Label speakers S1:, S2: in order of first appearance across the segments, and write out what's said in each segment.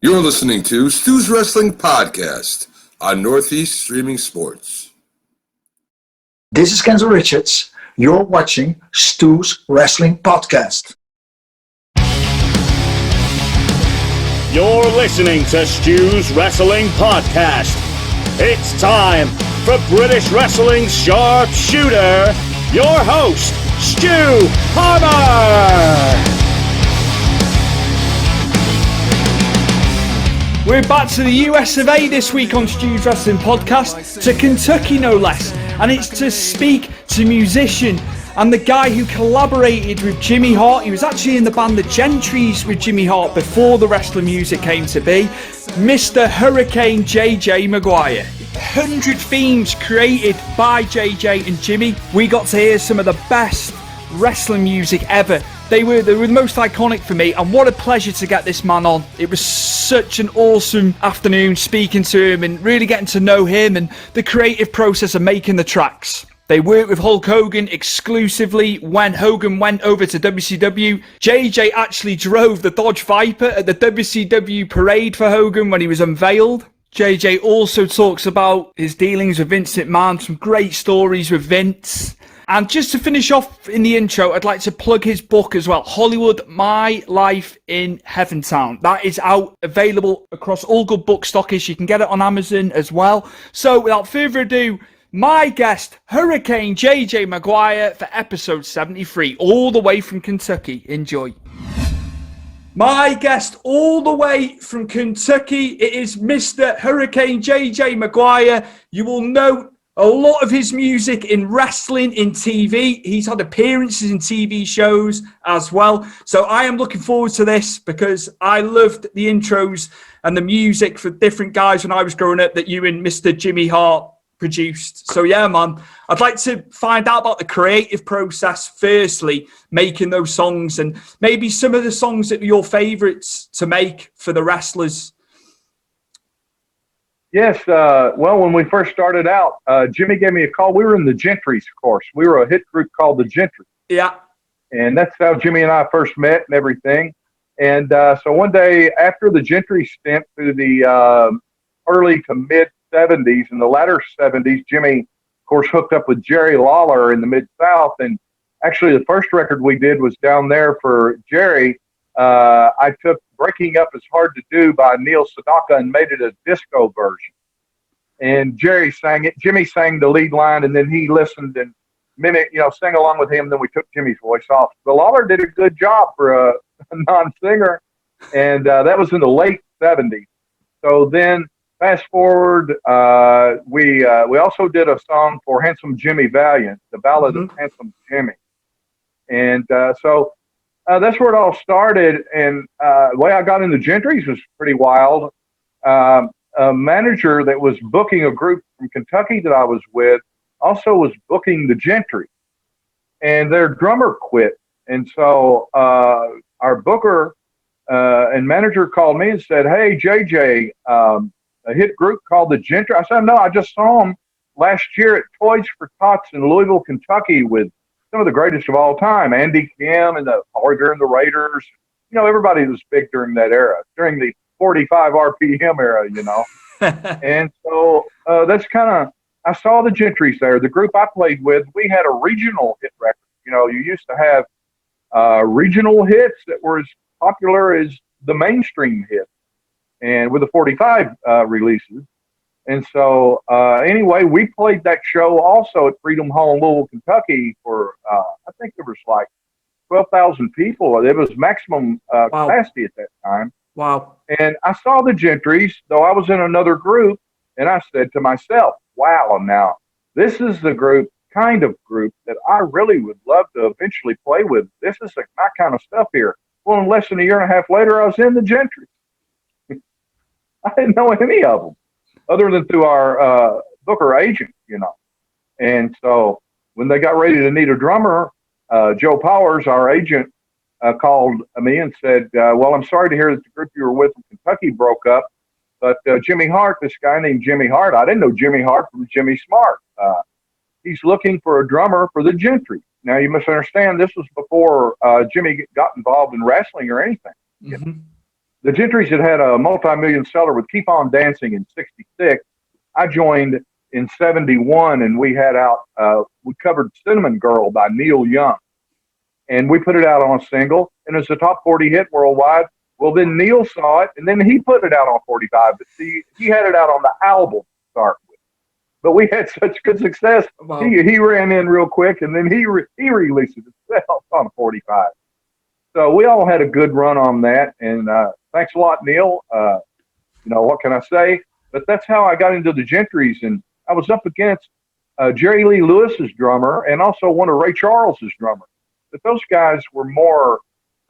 S1: You're listening to Stu's Wrestling Podcast on Northeast Streaming Sports.
S2: This is Kenzo Richards. You're watching Stu's Wrestling Podcast.
S3: You're listening to Stu's Wrestling Podcast. It's time for British Wrestling's sharpshooter, your host, Stu Harmer.
S4: We're back to the US of A this week on Stu's Wrestling Podcast, to Kentucky no less, and it's to speak to musician and the guy who collaborated with Jimmy Hart. He was actually in the band The Gentrys with Jimmy Hart before the wrestling music came to be, Mr. Hurricane JJ Maguire. 100 themes created by JJ and Jimmy. We got to hear some of the best wrestling music ever. They were the most iconic for me, and what a pleasure to get this man on. It was such an awesome afternoon speaking to him and really getting to know him and the creative process of making the tracks. They worked with Hulk Hogan exclusively when Hogan went over to WCW. JJ actually drove the Dodge Viper at the WCW parade for Hogan when he was unveiled. JJ also talks about his dealings with Vince McMahon, some great stories with Vince. And just to finish off in the intro, I'd like to plug his book as well, Hollywood, My Life in Heaventown. That is out, available across all good book stockists. You can get it on Amazon as well. So without further ado, my guest, Hurricane JJ Maguire, for episode 73, all the way from Kentucky. Enjoy. My guest all the way from Kentucky, it is Mr. Hurricane JJ Maguire. You will know a lot of his music in wrestling, in TV. He's had appearances in TV shows as well. So I am looking forward to this because I loved the intros and the music for different guys when I was growing up that you and Mr. Jimmy Hart produced. So yeah, man, I'd like to find out about the creative process, firstly, making those songs, and maybe some of the songs that were your favorites to make for the wrestlers.
S5: Yes, well, when we first started out, Jimmy gave me a call. We were in the Gentrys, of course. We were a hit group called the Gentrys.
S4: Yeah.
S5: And that's how Jimmy and I first met and everything. And so one day after the Gentry stint through the early to mid-'70s and the latter 70s, Jimmy, of course, hooked up with Jerry Lawler in the Mid-South. And actually the first record we did was down there for Jerry. I took Breaking Up Is Hard to Do by Neil Sedaka and made it a disco version. And Jerry sang it. Jimmy sang the lead line, and then he listened and sang along with him. Then we took Jimmy's voice off. But Lawler did a good job for a non-singer, and that was in the late 70s. So then fast forward, we also did a song for Handsome Jimmy Valiant, the Ballad of Handsome Jimmy. And so that's where it all started, and the way I got into Gentrys was pretty wild. A manager that was booking a group from Kentucky that I was with also was booking the Gentry, and their drummer quit. And so our booker and manager called me and said, "Hey, JJ, a hit group called the Gentry." I said, "No, I just saw them last year at Toys for Tots in Louisville, Kentucky with some of the greatest of all time, Andy Kim and the Harder and the Raiders. You know, everybody was big during that era, during the 45 RPM era, you know." And so that's kind of, I saw the Gentrys there. The group I played with, we had a regional hit record. You know, you used to have regional hits that were as popular as the mainstream hits, and with the 45 releases. And so, anyway, we played that show also at Freedom Hall in Louisville, Kentucky for, I think there was like 12,000 people. It was maximum capacity at that time.
S4: Wow.
S5: And I saw the Gentrys, though I was in another group, and I said to myself, wow, now, this is the kind of group that I really would love to eventually play with. This is my kind of stuff here. Well, in less than a year and a half later, I was in the Gentrys. I didn't know any of them, other than through our booker agent, you know. And so when they got ready to need a drummer, Joe Powers, our agent, called me and said, well, I'm sorry to hear that the group you were with in Kentucky broke up, but Jimmy Hart, this guy named Jimmy Hart, I didn't know Jimmy Hart from Jimmy Smart. He's looking for a drummer for the Gentry. Now, you must understand, this was before Jimmy got involved in wrestling or anything.
S4: Mm-hmm.
S5: the Gentrys had a multi-million seller with Keep On Dancing in '66. I joined in '71, and we had out, we covered Cinnamon Girl by Neil Young. And we put it out on a single, and it's a top 40 hit worldwide. Well, then Neil saw it, and then he put it out on 45. But see, he had it out on the album to start with. But we had such good success. Wow. He ran in real quick, and then he released it himself on 45. So we all had a good run on that, and thanks a lot, Neil. What can I say? But that's how I got into the Gentrys, and I was up against Jerry Lee Lewis's drummer and also one of Ray Charles's drummers. But those guys were more,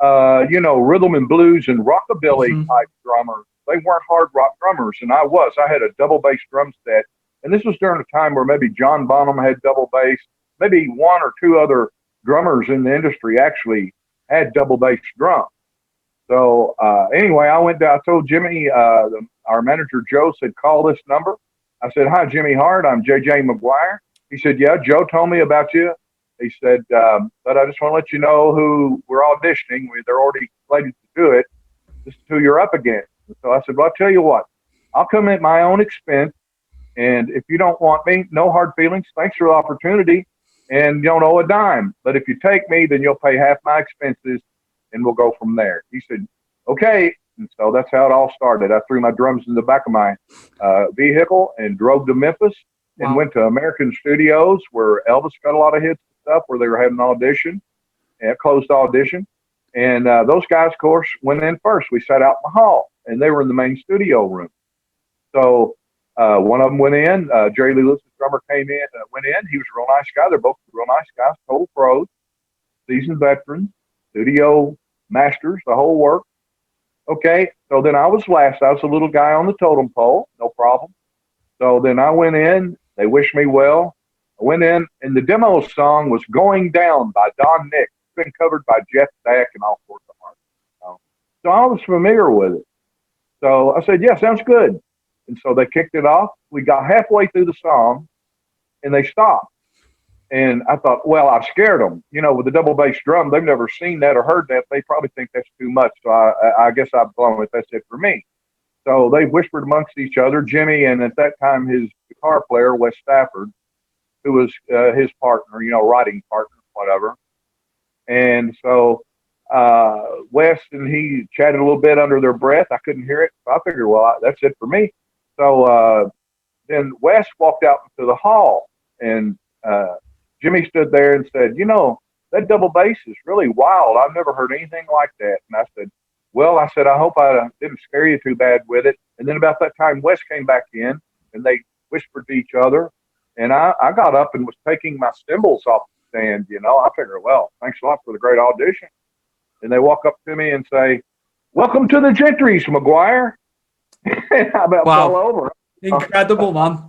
S5: rhythm and blues and rockabilly type drummers. They weren't hard rock drummers, and I was. I had a double bass drum set, and this was during a time where maybe John Bonham had double bass. Maybe one or two other drummers in the industry actually had double bass drums. So anyway, I told Jimmy, our manager Joe said, call this number. I said, hi, Jimmy Hart. I'm JJ Maguire. He said, yeah, Joe told me about you. He said, but I just want to let you know who we're auditioning. They're already slated to do it. This is who you're up against. So I said, well, I'll tell you what. I'll come at my own expense. And if you don't want me, no hard feelings. Thanks for the opportunity. And you don't owe a dime. But if you take me, then you'll pay half my expenses, and we'll go from there. He said, okay. And so that's how it all started. I threw my drums in the back of my vehicle and drove to Memphis and went to American Studios where Elvis got a lot of hits. Stuff where they were having an audition, a closed audition, and those guys, of course, went in first. We sat out in the hall, and they were in the main studio room. So one of them went in. Jerry Lee Lewis's drummer went in. He was a real nice guy. They're both real nice guys, total pros, seasoned veterans, studio masters, the whole work. Okay, so then I was last. I was a little guy on the totem pole, no problem. So then I went in. They wished me well. I went in, and the demo song was Going Down by Don Nick. It's been covered by Jeff Beck and all sorts of artists. So I was familiar with it. So I said, yeah, sounds good. And so they kicked it off. We got halfway through the song, and they stopped. And I thought, well, I've scared them. With the double bass drum, they've never seen that or heard that. They probably think that's too much. So I guess I've blown it. That's it for me. So they whispered amongst each other, Jimmy, and at that time his guitar player, Wes Stafford, who was his partner, writing partner, whatever. And so Wes and he chatted a little bit under their breath. I couldn't hear it. So I figured, well, that's it for me. So then Wes walked out into the hall, and Jimmy stood there and said, that double bass is really wild. I've never heard anything like that. And I said, I hope I didn't scare you too bad with it. And then about that time, Wes came back in, and they whispered to each other. And I got up and was taking my cymbals off the stand, I figured, well, thanks a lot for the great audition. And they walk up to me and say, welcome to the Gentrys, Maguire. And I about fell over.
S4: Incredible, man.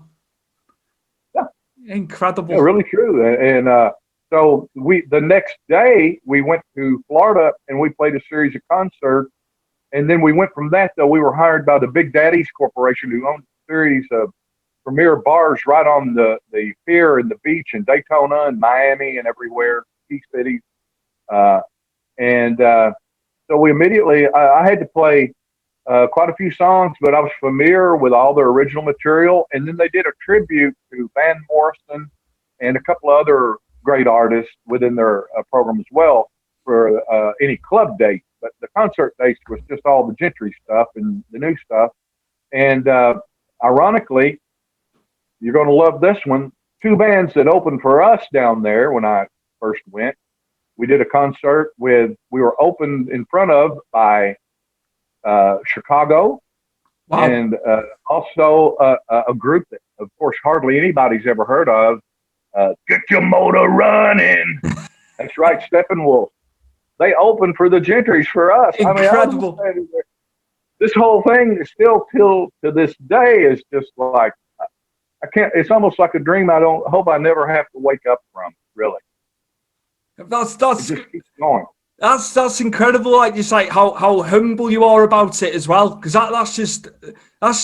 S4: Yeah. Incredible.
S5: Yeah, really true. And so the next day, we went to Florida, and we played a series of concerts. And then we went from that, though. We were hired by the Big Daddies Corporation, who owned a series of premier bars right on the pier and the beach in Daytona and Miami and everywhere, key cities. So we immediately, I had to play quite a few songs, but I was familiar with all their original material. And then they did a tribute to Van Morrison and a couple of other great artists within their program as well for any club dates. But the concert dates was just all the Gentry stuff and the new stuff. And ironically, you're going to love this one. Two bands that opened for us down there when I first went. We did a concert we were opened in front of by Chicago.
S4: Wow.
S5: And also a group that, of course, hardly anybody's ever heard of. Get your motor running. That's right, Steppenwolf. They opened for the Gentrys for us.
S4: Incredible.
S5: This whole thing is still till to this day is just like, I can't. It's almost like a dream. I don't hope I never have to wake up from. Really,
S4: that's
S5: it just keeps going.
S4: That's incredible. Like just like how humble you are about it as well, because that's just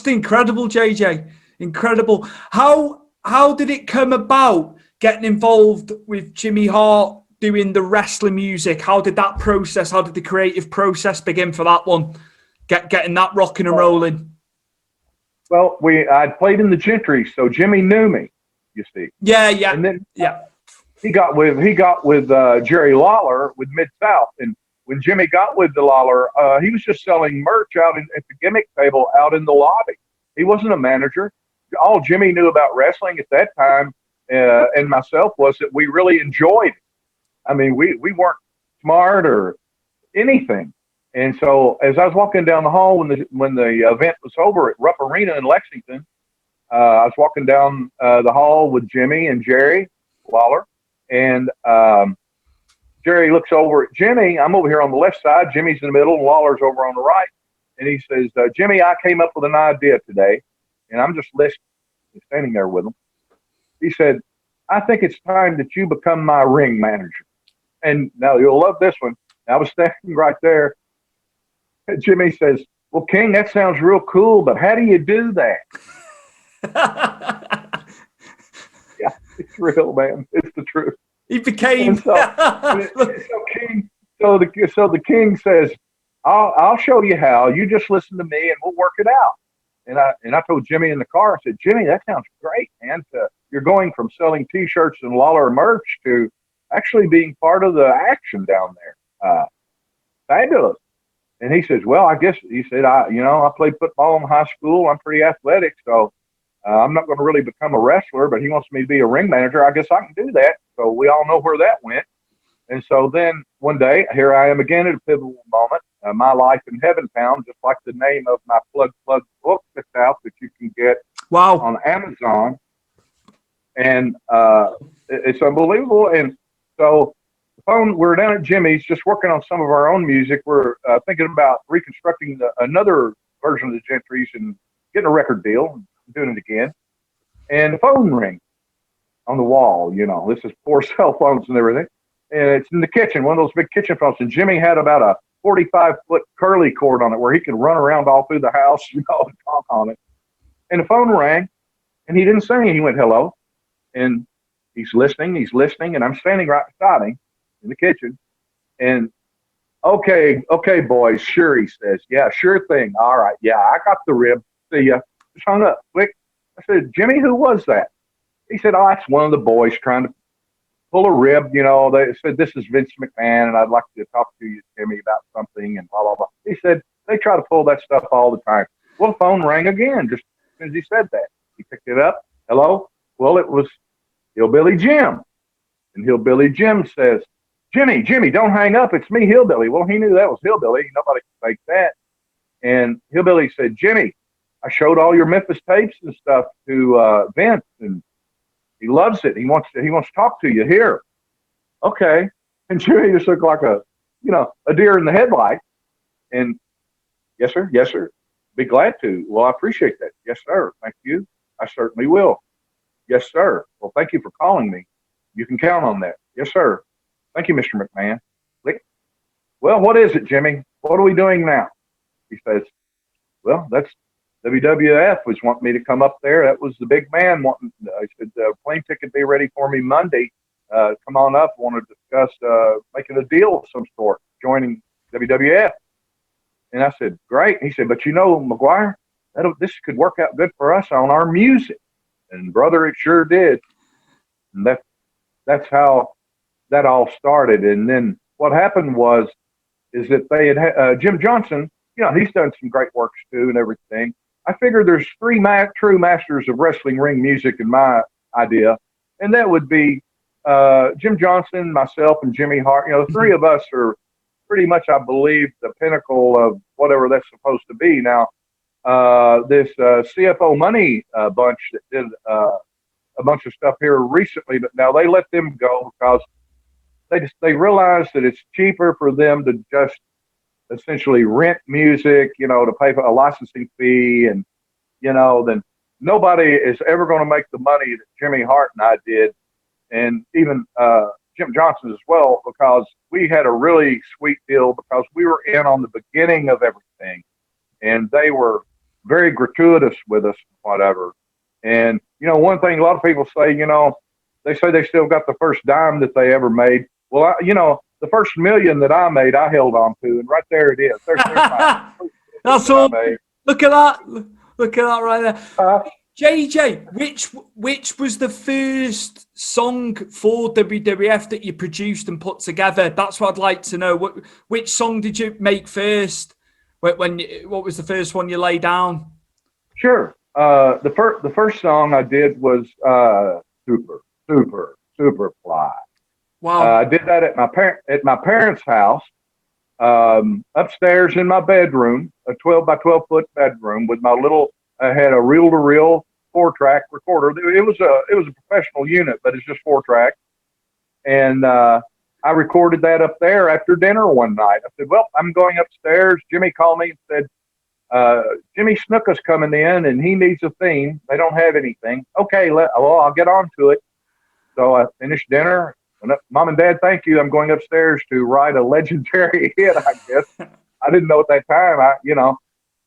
S4: incredible, JJ. Incredible. How did it come about getting involved with Jimmy Hart doing the wrestling music? How did that process? How did the creative process begin for that one? getting that rocking and rolling?
S5: Well, I'd played in the Gentry, so Jimmy knew me, you see.
S4: Yeah.
S5: And then he got with Jerry Lawler with Mid-South. And when Jimmy got with the Lawler, he was just selling merch out at the gimmick table out in the lobby. He wasn't a manager. All Jimmy knew about wrestling at that time and myself was that we really enjoyed it. I mean, we weren't smart or anything. And so as I was walking down the hall when the event was over at Rupp Arena in Lexington, I was walking down the hall with Jimmy and Jerry Lawler, and Jerry looks over at Jimmy. I'm over here on the left side. Jimmy's in the middle, and Lawler's over on the right. And he says, Jimmy, I came up with an idea today, and I'm just listening, standing there with him. He said, I think it's time that you become my ring manager. And now you'll love this one. I was standing right there. Jimmy says, well, King, that sounds real cool, but how do you do that? Yeah, it's real, man. It's the truth.
S4: He became.
S5: So the king says, I'll show you how. You just listen to me, and we'll work it out. And I told Jimmy in the car, I said, Jimmy, that sounds great, man. You're going from selling T-shirts and Lawler merch to actually being part of the action down there. Fabulous. And he says, well, I guess, he said, I played football in high school. I'm pretty athletic, so I'm not going to really become a wrestler, but he wants me to be a ring manager. I guess I can do that. So we all know where that went. And so then one day, here I am again at a pivotal moment, My Life in Heaven Town, just like the name of my plug book that's out that you can get on Amazon. And it's unbelievable. And so we're down at Jimmy's just working on some of our own music. We're thinking about reconstructing another version of the Gentries and getting a record deal and doing it again. And the phone rings on the wall, this is poor cell phones and everything. And it's in the kitchen, one of those big kitchen phones. And Jimmy had about a 45-foot curly cord on it where he could run around all through the house, and talk on it. And the phone rang, and he didn't say anything. He went, hello. And he's listening, and I'm standing right beside him in the kitchen. And, okay, boys, sure, he says. Yeah, sure thing. All right, yeah, I got the rib. See ya. Just hung up quick. I said, Jimmy, who was that? He said, oh, it's one of the boys trying to pull a rib. They said, this is Vince McMahon, and I'd like to talk to you, Jimmy, about something, and blah, blah, blah. He said, they try to pull that stuff all the time. Well, the phone rang again just as soon as he said that. He picked it up. Hello? Well, it was Hillbilly Jim. And Hillbilly Jim says, Jimmy, don't hang up. It's me, Hillbilly. Well, he knew that was Hillbilly. Nobody could fake that. And Hillbilly said, Jimmy, I showed all your Memphis tapes and stuff to Vince, and he loves it. He wants to talk to you here. Okay. And Jimmy just looked like a deer in the headlight. And yes, sir. Be glad to. Well, I appreciate that. Yes, sir. Thank you. I certainly will. Yes, sir. Well, thank you for calling me. You can count on that. Yes, sir. Thank you, Mr. McMahon. Click. Well, what is it, Jimmy? What are we doing now? He says, well, that's WWF was wanting me to come up there. That was the big man wanting. I said, the plane ticket be ready for me Monday. Come on up. I want to discuss making a deal of some sort, joining WWF. And I said, great. He said, but Maguire, this could work out good for us on our music. And brother, it sure did. And that's how that all started. And then what happened is that they had Jim Johnson. He's done some great works too and everything. I figure there's three true masters of wrestling ring music in my idea, and that would be Jim Johnson, myself, and Jimmy Hart. The three of us are pretty much, I believe, the pinnacle of whatever that's supposed to be. Now, this CFO Money bunch that did a bunch of stuff here recently, but now they let them go because they realized that it's cheaper for them to just essentially rent music, to pay for a licensing fee, and then nobody is ever going to make the money that Jimmy Hart and I did, and even Jim Johnson as well, because we had a really sweet deal because we were in on the beginning of everything, and they were very gratuitous with us, whatever. And one thing a lot of people say, they say they still got the first dime that they ever made. Well, the first million that I made, I held on to, and right there it is. There's my
S4: That's all. Look at that. Look at that right there. JJ, which was the first song for WWF that you produced and put together? That's what I'd like to know. Which song did you make first? What was the first one you laid down?
S5: Sure. The first song I did was Super Fly.
S4: Wow.
S5: I did that at my parents' house, upstairs in my bedroom, a 12 by 12 foot bedroom with my little. I had a reel-to-reel 4-track recorder. It was a professional unit, but it's just 4-track. And I recorded that up there after dinner one night. I said, "Well, I'm going upstairs." Jimmy called me and said, "Jimmy Snuka's coming in, and he needs a theme. They don't have anything." Okay, I'll get on to it. So I finished dinner. Mom and Dad, thank you. I'm going upstairs to write a legendary hit, I guess. I didn't know at that time,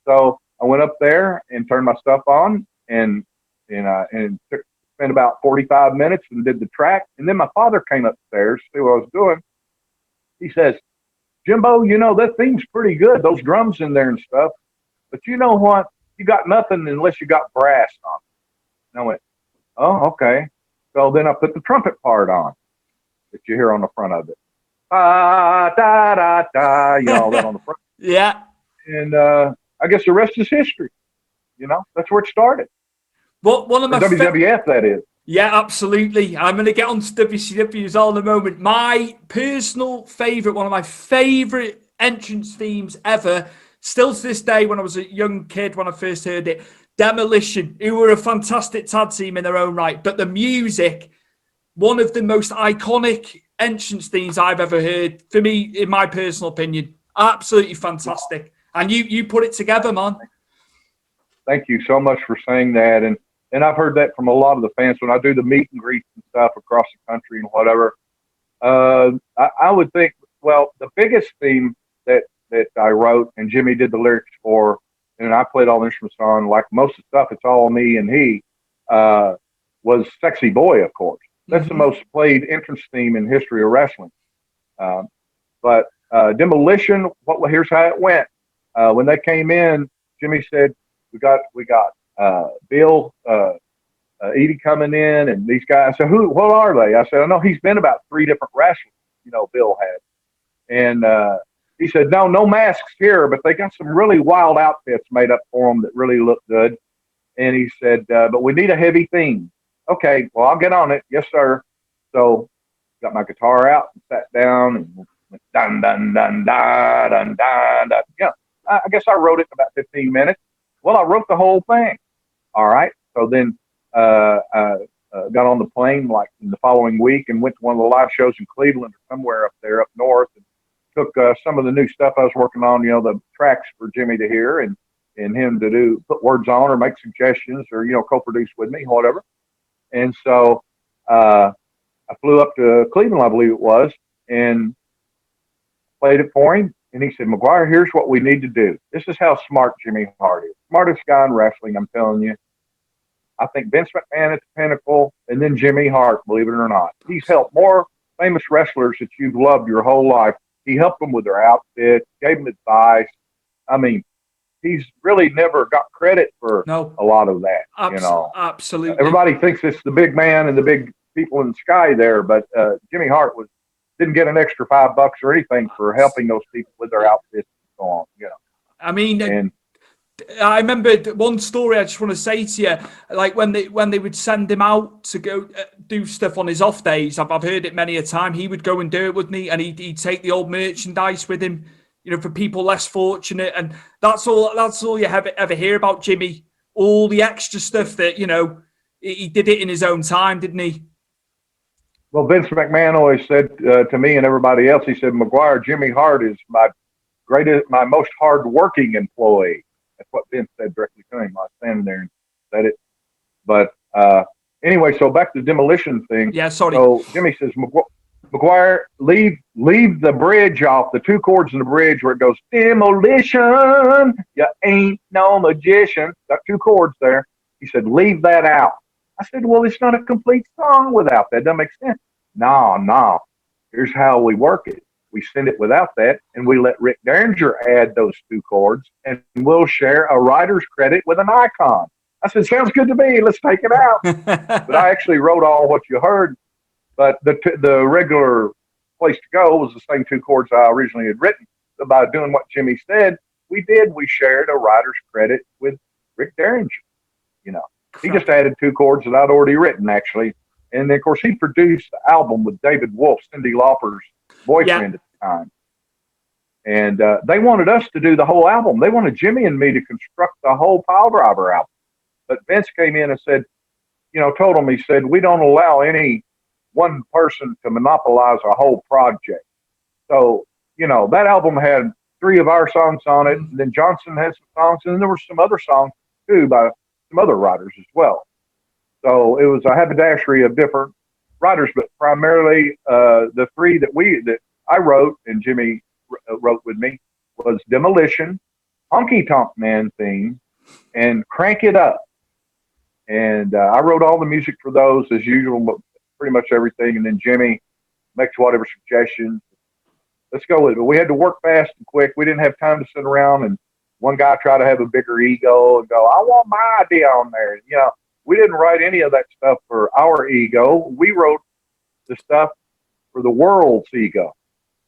S5: So I went up there and turned my stuff on and spent about 45 minutes and did the track. And then my father came upstairs to see what I was doing. He says, "Jimbo, that theme's pretty good, those drums in there and stuff. But you know what? You got nothing unless you got brass on it." And I went, "Oh, okay." So then I put the trumpet part on that you hear on the front of it. Da, da, da, da, that on the front.
S4: Yeah.
S5: And I guess the rest is history. That's where it started.
S4: Well, one of my
S5: WWF, that is.
S4: Yeah, absolutely. I'm going to get on to WCW's all in a moment. My personal favourite, one of my favourite entrance themes ever, still to this day when I was a young kid, when I first heard it, Demolition, who were a fantastic tag team in their own right. But the music, one of the most iconic entrance themes I've ever heard, for me, in my personal opinion. Absolutely fantastic. And you put it together, man.
S5: Thank you so much for saying that. And I've heard that from a lot of the fans when I do the meet and greets and stuff across the country and whatever. I would think, well, the biggest theme that I wrote and Jimmy did the lyrics for, and I played all the instruments on, like most of the stuff, it's all me and he, was Sexy Boy, of course. That's the most played entrance theme in history of wrestling. But Demolition, here's how it went. When they came in, Jimmy said, we got Bill, Edie coming in, and these guys. I said, what are they? I said, I know he's been about 3 different wrestlers, Bill had. And he said, no masks here, but they got some really wild outfits made up for them that really look good. And he said, but we need a heavy theme. Okay, well, I'll get on it. Yes, sir. So got my guitar out and sat down and went dun, dun, dun, dun, dun, dun, dun. Yeah, I guess I wrote it in about 15 minutes. Well, I wrote the whole thing. All right. So then I got on the plane like in the following week and went to one of the live shows in Cleveland or somewhere up there up north and took some of the new stuff I was working on, the tracks for Jimmy to hear and him to put words on or make suggestions or, co-produce with me, whatever. And so I flew up to Cleveland, I believe it was, and played it for him. And he said, Maguire, here's what we need to do. This is how smart Jimmy Hart is. Smartest guy in wrestling, I'm telling you. I think Vince McMahon at the pinnacle, and then Jimmy Hart, believe it or not. He's helped more famous wrestlers that you've loved your whole life. He helped them with their outfit, gave them advice. I mean, he's really never got credit for a lot of that.
S4: Absolutely.
S5: Everybody thinks it's the big man and the big people in the sky there, but Jimmy Hart didn't get an extra $5 or anything for helping those people with their outfits and so on.
S4: I mean, I remember one story I just want to say to you, like when they would send him out to go do stuff on his off days. I've heard it many a time. He would go and do it with me, and he'd take the old merchandise with him, for people less fortunate. And that's all you ever hear about Jimmy. All the extra stuff that he did it in his own time, didn't he?
S5: Well, Vince McMahon always said to me and everybody else, he said, Maguire, Jimmy Hart is my most hard-working employee. That's what Vince said directly to him. I was standing there and said it. But anyway, so back to the Demolition thing.
S4: Yeah, sorry.
S5: So Jimmy says, Maguire, leave the bridge off, the 2 chords in the bridge where it goes, Demolition, you ain't no magician. Got 2 chords there. He said, leave that out. I said, well, it's not a complete song without that. Doesn't make sense. No. Here's how we work it. we send it without that, and we let Rick Derringer add those 2 chords, and we'll share a writer's credit with an icon. I said, sounds good to me. Let's take it out. But I actually wrote all what you heard, but the regular place to go was the same 2 chords I originally had written. So by doing what Jimmy said, we shared a writer's credit with Rick Derringer. He just added 2 chords that I'd already written, actually. And then, of course, he produced the album with David Wolf, Cyndi Lauper's boyfriend at the time. And they wanted us to do the whole album. They wanted Jimmy and me to construct the whole Piledriver album. But Vince came in and said, told him, he said, we don't allow any one person to monopolize a whole project. So, that album had 3 of our songs on it. And then Johnson had some songs. And then there were some other songs, too, by some other writers as well. So it was a haberdashery of different writers, but primarily the 3 that I wrote and Jimmy wrote with me was Demolition, Honky Tonk Man Theme, and Crank It Up. And I wrote all the music for those as usual, pretty much everything. And then Jimmy makes whatever suggestions. Let's go with it. But we had to work fast and quick. We didn't have time to sit around and one guy tried to have a bigger ego and go, I want my idea on there. We didn't write any of that stuff for our ego. We wrote the stuff for the world's ego.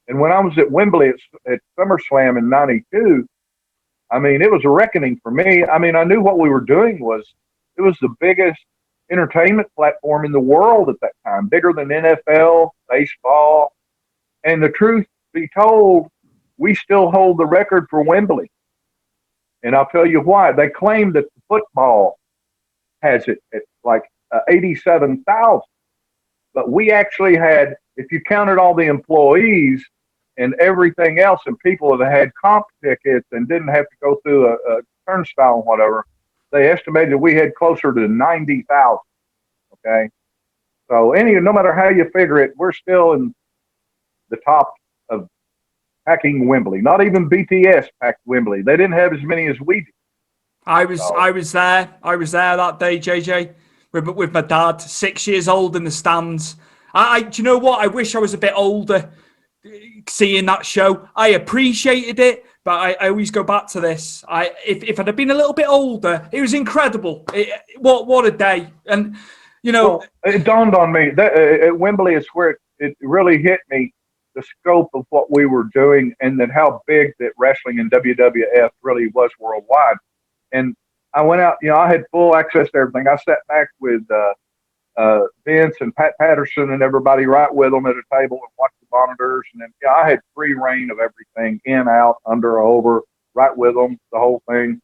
S5: And when I was at Wembley at SummerSlam in '92, it was a reckoning for me. I knew what we were doing it was the biggest entertainment platform in the world at that time, bigger than NFL, baseball. And the truth be told, we still hold the record for Wembley. And I'll tell you why. They claim that the football has it at like 87,000. But we actually had, if you counted all the employees and everything else and people that had comp tickets and didn't have to go through a turnstile and whatever, they estimated we had closer to 90,000. Okay? So no matter how you figure it, we're still in the top of packing Wembley. Not even BTS packed Wembley. They didn't have as many as we did.
S4: I was there. I was there that day, JJ, with my dad, 6 years old in the stands. Do you know what? I wish I was a bit older seeing that show. I appreciated it, but I always go back to this. If I'd have been a little bit older, it was incredible. What a day. And,
S5: Well, it dawned on me that at Wembley is where it really hit me, the scope of what we were doing and then how big that wrestling and WWF really was worldwide. And I went out, I had full access to everything. I sat back with Vince and Pat Patterson and everybody right with them at a table and watched the monitors. And then I had free reign of everything, in, out, under, over, right with them, the whole thing.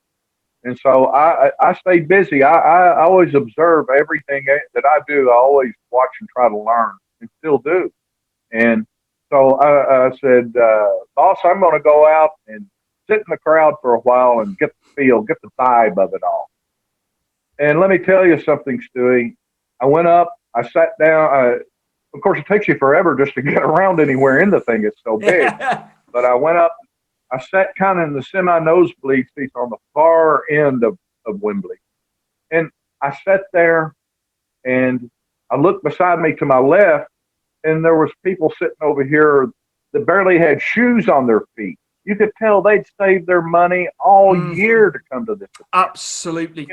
S5: And so I stayed busy. I always observe everything that I do. I always watch and try to learn and still do. And so I said, boss, I'm going to go out and sit in the crowd for a while and get the feel, get the vibe of it all. And let me tell you something, Stewie. I went up, I sat down. Of course, it takes you forever just to get around anywhere in the thing. It's so big. But I went up, I sat kind of in the semi-nosebleed seats on the far end of Wembley. And I sat there and I looked beside me to my left, and there was people sitting over here that barely had shoes on their feet. You could tell they'd saved their money all year to come to this event.
S4: Absolutely.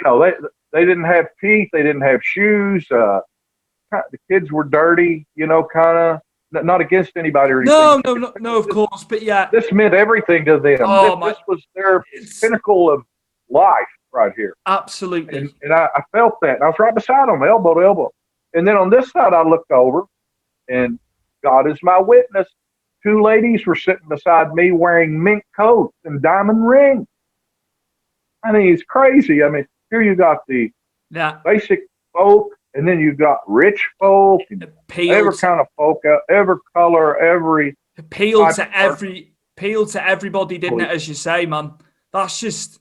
S5: They didn't have teeth. They didn't have shoes. The kids were dirty, kind of. Not against anybody or anything.
S4: No, of course. But yeah.
S5: This meant everything to them. This was their pinnacle of life right here.
S4: Absolutely.
S5: And I felt that. And I was right beside them, elbow to elbow. And then on this side, I looked over, and God is my witness. 2 ladies were sitting beside me wearing mink coats and diamond rings. It's crazy. Here you got the basic folk, and then you got rich folk, and every kind of folk, every color, every
S4: appealed to everybody, didn't it? As you say, man, that's just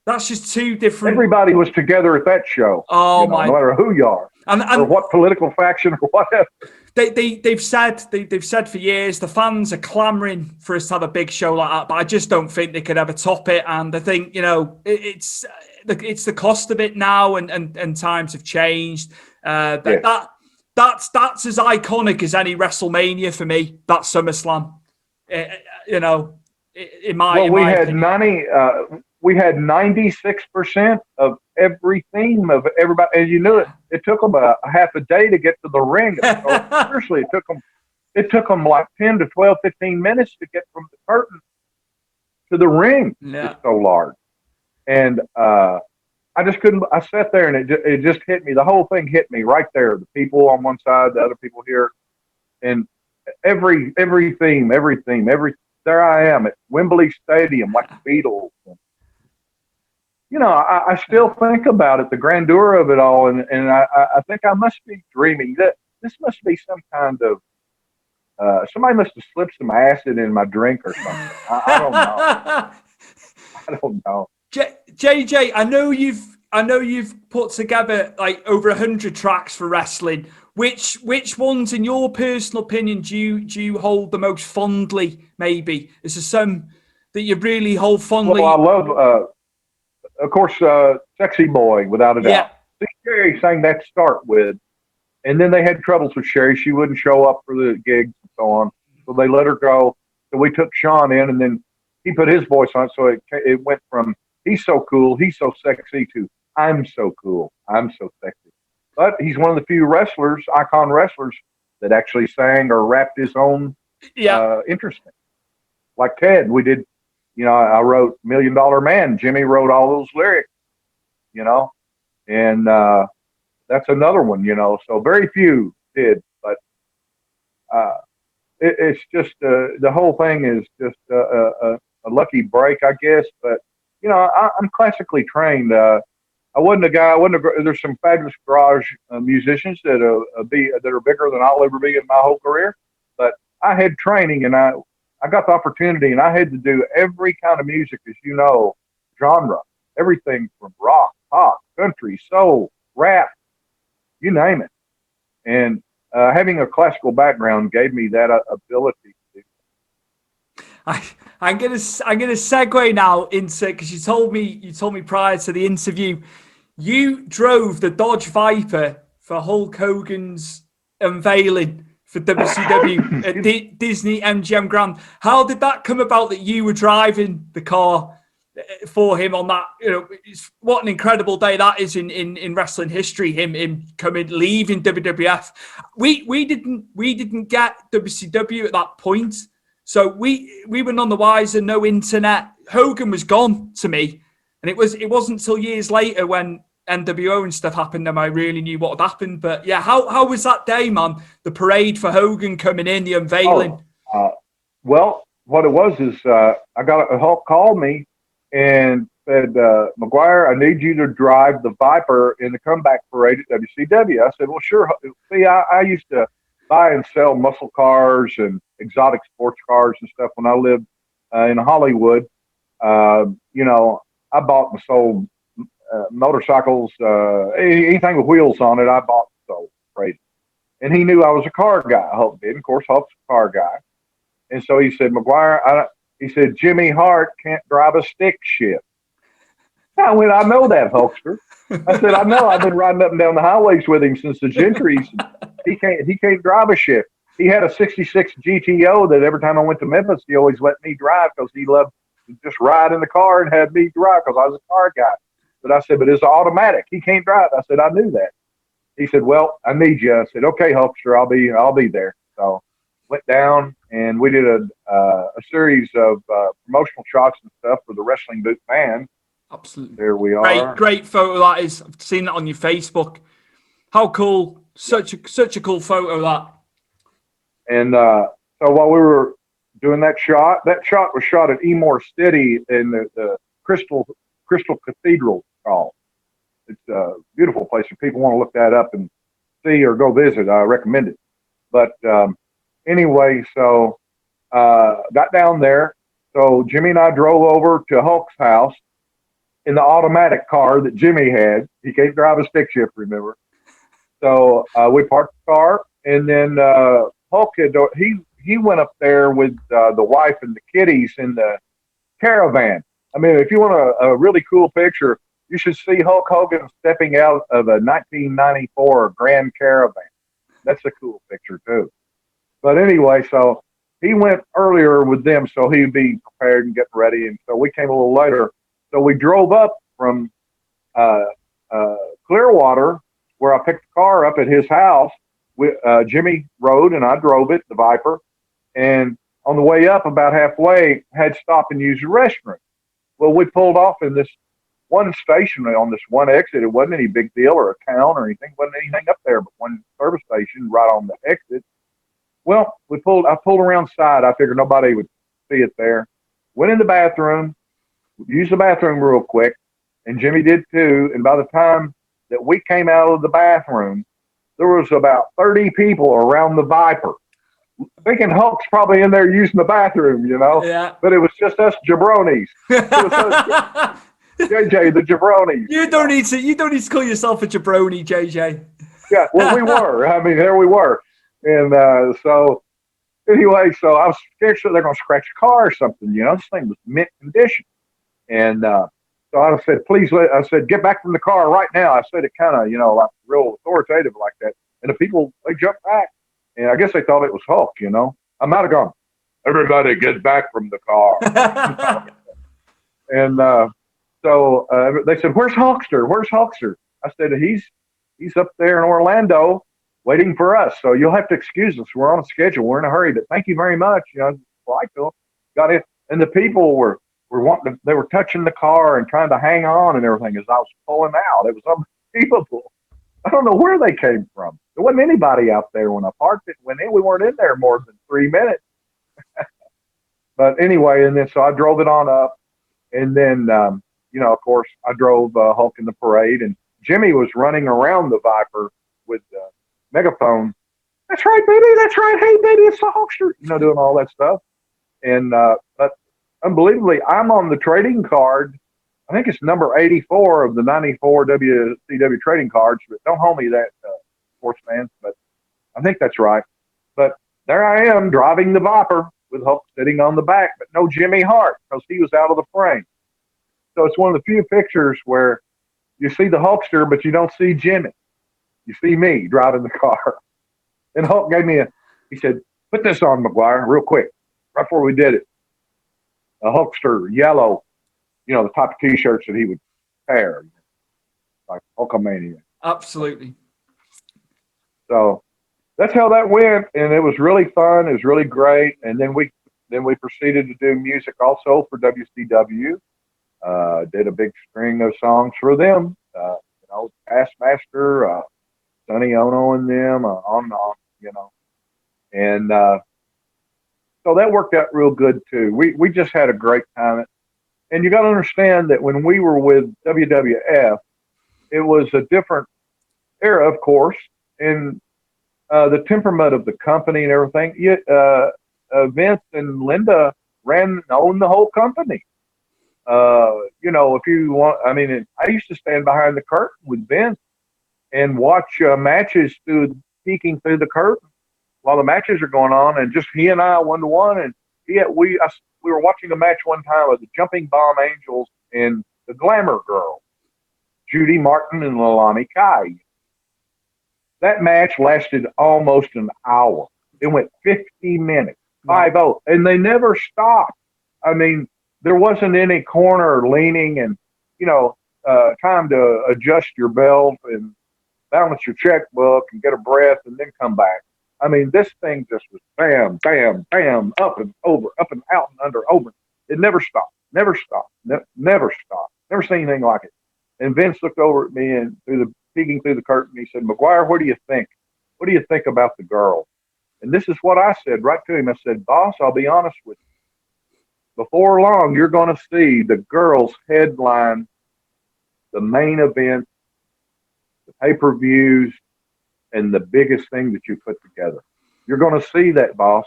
S4: 2 different.
S5: Everybody was together at that show.
S4: Oh
S5: no matter who you are, and or what political faction or whatever.
S4: They've said for years the fans are clamoring for us to have a big show like that, but I just don't think they could ever top it. And I think it's the cost of it now, and times have changed. That's as iconic as any WrestleMania for me. That SummerSlam. You know, in my
S5: Well,
S4: in
S5: we
S4: my
S5: had
S4: opinion.
S5: we had 96% of every theme of everybody, and you knew it. It took them a half a day to get to the ring. So seriously, it took them like 10 to 12, 15 minutes to get from the curtain to the ring.
S4: Yeah.
S5: It's so large, and I just couldn't. I sat there, and it just hit me. The whole thing hit me right there. The people on one side, the other people here, and every theme, there I am at Wembley Stadium, like the Beatles. And, you know, I still think about it, the grandeur of it all, and I think I must be dreaming. That this must be some kind of somebody must have slipped some acid in my drink or something. I don't know. I don't know.
S4: JJ, I know you've put together like over 100 tracks for wrestling. Which ones, in your personal opinion, do you hold the most fondly? Maybe is there some that you really hold fondly?
S5: Well, I love, of course, "Sexy Boy," without a doubt. See, Sherry sang that start with, and then they had troubles with Sherry. She wouldn't show up for the gigs and so on, so they let her go. So we took Sean in, and then he put his voice on it. So it went from "He's so cool, he's so sexy" to "I'm so cool, I'm so sexy." But he's one of the few icon wrestlers, that actually sang or rapped his own interest in. Like Ted, we did, you know, I wrote "$1 Million Man." Jimmy wrote all those lyrics, you know, and that's another one, you know. So very few did, but it's just the whole thing is just a lucky break, I guess. But you know, I'm classically trained. I wasn't a guy. There's some fabulous garage musicians that are bigger than I'll ever be in my whole career. But I had training, and I got the opportunity, and I had to do every kind of music, as you know, genre, everything from rock, pop, country, soul, rap, you name it. And having a classical background gave me that ability to do.
S4: I'm gonna segue now into, because you told me prior to the interview, you drove the Dodge Viper for Hulk Hogan's unveiling for WCW at Disney MGM Grand. How did that come about that you were driving the car for him on that? You know, what an incredible day that is in wrestling history. Him leaving WWF. We didn't get WCW at that point. So we were none the wiser, no internet. Hogan was gone to me. And it wasn't until years later when NWO and stuff happened that I really knew what had happened. But yeah, how was that day, man? The parade for Hogan coming in, the unveiling.
S5: Well, what it was is Hulk called me and said, "Maguire, I need you to drive the Viper in the comeback parade at WCW." I said, "Well, sure." See, I used to buy and sell muscle cars and exotic sports cars and stuff when I lived in Hollywood. You know, I bought and sold motorcycles, anything with wheels on it. I bought and sold. Crazy. And he knew I was a car guy. Hulk did. Of course, Hulk's a car guy. And so he said, "Maguire," he said, "Jimmy Hart can't drive a stick shift." I went, "I know that, Hulkster." I said, "I know. I've been riding up and down the highways with him since the Gentrys. He can't drive a shift." He had a '66 GTO that every time I went to Memphis, he always let me drive because he loved to just ride in the car and have me drive because I was a car guy. But I said, "But it's automatic. He can't drive." I said, "I knew that." He said, "Well, I need you." I said, "Okay, Hulkster, I'll be there." So went down and we did a series of promotional shots and stuff for the Wrestling Boot band.
S4: Absolutely.
S5: There we are.
S4: Great photo that is. I've seen that on your Facebook. How cool. Such a cool photo that.
S5: And so while we were doing that shot was shot at Emor City in the Crystal Cathedral Hall. It's a beautiful place. If people want to look that up and see or go visit, I recommend it. But anyway, so got down there. So Jimmy and I drove over to Hulk's house in the automatic car that Jimmy had. He can't drive a stick shift, remember? So we parked the car, and then Hulk he went up there with the wife and the kiddies in the caravan. I mean, if you want a really cool picture, you should see Hulk Hogan stepping out of a 1994 Grand Caravan. That's a cool picture too. But anyway, so he went earlier with them, so he'd be prepared and getting ready. And so we came a little later. So we drove up from Clearwater, where I picked the car up at his house. Jimmy rode and I drove it, the Viper. And on the way up, about halfway, had to stop and use the restroom. Well, we pulled off in this one station on this one exit. It wasn't any big deal or a town or anything. It wasn't anything up there but one service station right on the exit. Well, I pulled around side. I figured nobody would see it there. Went in the bathroom, used the bathroom real quick, and Jimmy did too. And by the time that we came out of the bathroom, there was about 30 people around the Viper, thinking Hulk's probably in there using the bathroom, you know?
S4: Yeah.
S5: But it was just us jabronis. It was us, JJ, the jabronis.
S4: You don't need to call yourself a jabroni, JJ.
S5: Yeah, well, we were. I mean, there we were. And so anyway, so I was scared they're going to scratch the car or something, you know? This thing was mint condition. And so I said, please, I said, get back from the car right now. I said it kind of, you know, like real authoritative like that. And the people, they jumped back. And I guess they thought it was Hulk, you know. I might have gone, everybody get back from the car. And so they said, where's Hulkster? Where's Hulkster? I said, he's up there in Orlando waiting for us. So you'll have to excuse us. We're on a schedule. We're in a hurry. But thank you very much. You know, like got it. And the people were wanting they were touching the car and trying to hang on and everything as I was pulling out. It was unbelievable. I don't know where they came from. There wasn't anybody out there when I parked it. When we weren't in there more than 3 minutes. But anyway, and then so I drove it on up. And then, you know, of course, I drove Hulk in the parade. And Jimmy was running around the Viper with the megaphone. That's right, baby. That's right. Hey, baby, it's the Hulkster. You know, doing all that stuff. And but unbelievably, I'm on the trading card. I think it's number 84 of the 94 WCW trading cards, but don't hold me that, sports fans, but I think that's right. But there I am driving the Viper with Hulk sitting on the back, but no Jimmy Hart because he was out of the frame. So it's one of the few pictures where you see the Hulkster, but you don't see Jimmy. You see me driving the car. And Hulk gave me he said, put this on, Maguire, real quick, right before we did it. A Hulkster, yellow, you know, the type of T-shirts that he would wear, like Hulkamania.
S4: Absolutely.
S5: So that's how that went, and it was really fun. It was really great. And then we proceeded to do music also for WCW. Did a big string of songs for them. You know, Taskmaster, Sonny Ono, and them on and on. You know, and so that worked out real good too. We just had a great time. And you got to understand that when we were with WWF, it was a different era, of course, and the temperament of the company and everything. Vince and Linda owned the whole company. You know, if you want, I mean, I used to stand behind the curtain with Vince and watch matches peeking through the curtain while the matches are going on, and just he and I 1-to-1, and we were watching a match one time with the Jumping Bomb Angels and the Glamour Girl, Judy Martin and Lalani Kai. That match lasted almost an hour. It went 50 minutes, 5-0, and they never stopped. I mean, there wasn't any corner leaning and, you know, time to adjust your belt and balance your checkbook and get a breath and then come back. I mean, this thing just was bam, bam, bam, up and over, up and out and under, over. It never stopped, never stopped, never stopped. Never seen anything like it. And Vince looked over at me and peeking through the curtain, he said, Maguire, what do you think? What do you think about the girl? And this is what I said right to him. I said, boss, I'll be honest with you. Before long, you're going to see the girls headline the main event, the pay-per-views, and the biggest thing that you put together. You're going to see that, boss.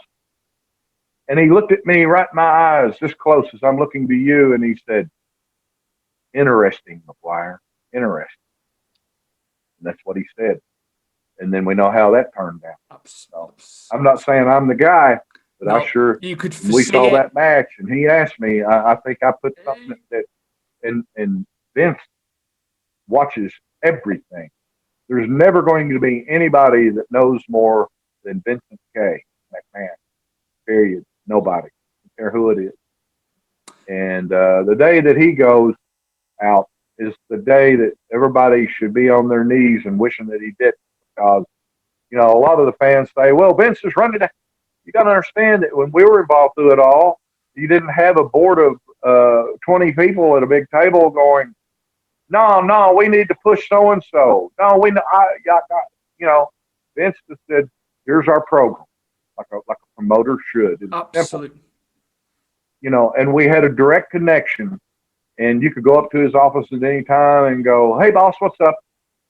S5: And he looked at me right in my eyes, this close as I'm looking to you, and he said, interesting, McGuire, interesting. And that's what he said. And then we know how that turned out. So, I'm not saying I'm the guy, but no, I sure,
S4: you could
S5: we saw that match, and he asked me, I think I put something that, and Vince watches everything. There's never going to be anybody that knows more than Vincent K. McMahon, period. Nobody. Don't care who it is. And the day that he goes out is the day that everybody should be on their knees and wishing that he did. Because, you know, a lot of the fans say, well, Vince is running it. You got to understand that when we were involved through it all, you didn't have a board of 20 people at a big table going, no, we need to push so-and-so. No, you know, Vince just said, here's our program, like a promoter should.
S4: Absolutely.
S5: Simple. You know, and we had a direct connection, and you could go up to his office at any time and go, hey, boss, what's up?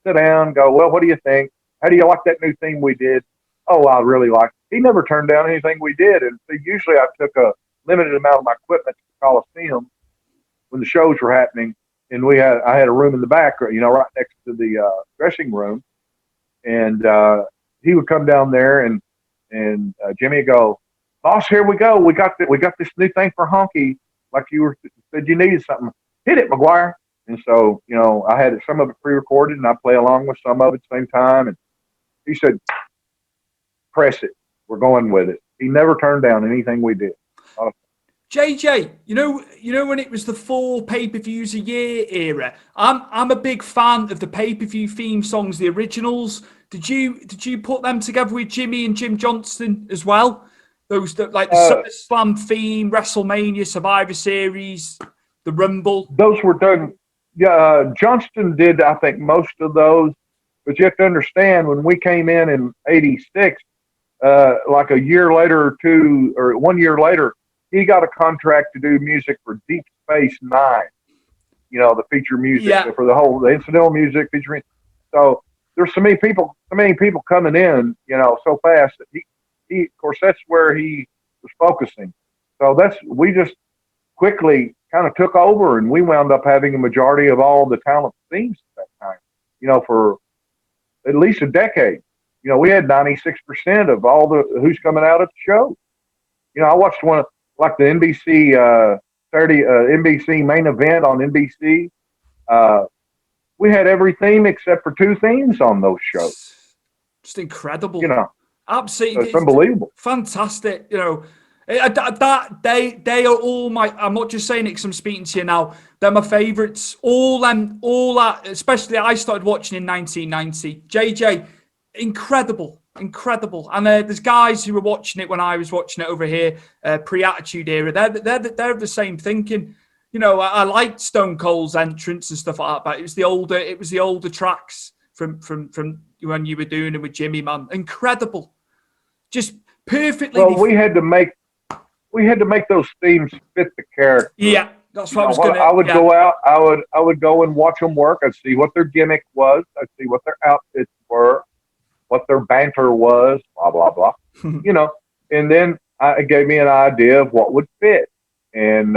S5: Sit down, go, well, what do you think? How do you like that new theme we did? Oh, I really like it. He never turned down anything we did. And so usually I took a limited amount of my equipment to the Coliseum when the shows were happening. And I had a room in the back, you know, right next to the dressing room. And he would come down there and Jimmy would go, boss, here we go. We got this new thing for Honky. Like you said you needed something. Hit it, Maguire. And so, you know, I had some of it pre-recorded and I play along with some of it at the same time. And he said, press it. We're going with it. He never turned down anything we did.
S4: JJ, you know when it was the 4 pay-per-views a year era, I'm a big fan of the pay-per-view theme songs, the originals. Did you put them together with Jimmy and Jim Johnston as well? Those that like the SummerSlam theme, WrestleMania, Survivor Series, the Rumble.
S5: Those were done. Yeah, Johnston did, I think, most of those. But you have to understand, when we came in '86, like a year later or two, or 1 year later, he got a contract to do music for Deep Space Nine. You know, the feature music for the incidental music featuring. So there's so many people coming in, you know, so fast that he, of course, that's where he was focusing. So we just quickly kind of took over, and we wound up having a majority of all the talent themes at that time. You know, for at least a decade. You know, we had 96% of all who's coming out at the show. You know, I watched one like the NBC NBC main event on NBC. We had every theme except for 2 themes on those shows.
S4: Just incredible.
S5: You know,
S4: absolutely,
S5: it's unbelievable,
S4: fantastic. You know, that they are all my. I'm not just saying it because I'm speaking to you now. They're my favourites. All that. Especially I started watching in 1990. JJ, incredible. And there's guys who were watching it when I was watching it over here, pre-Attitude Era. They're the same thinking. You know, I liked Stone Cold's entrance and stuff like that, but it was the older tracks from when you were doing it with Jimmy, man. Incredible, just perfectly.
S5: Well, we had to make those themes fit the character.
S4: Yeah, that's what I was going to.
S5: I would go out. I would go and watch them work. I'd see what their gimmick was. I'd see what their outfits were, what their banter was, blah, blah, blah, you know, and then it gave me an idea of what would fit. And,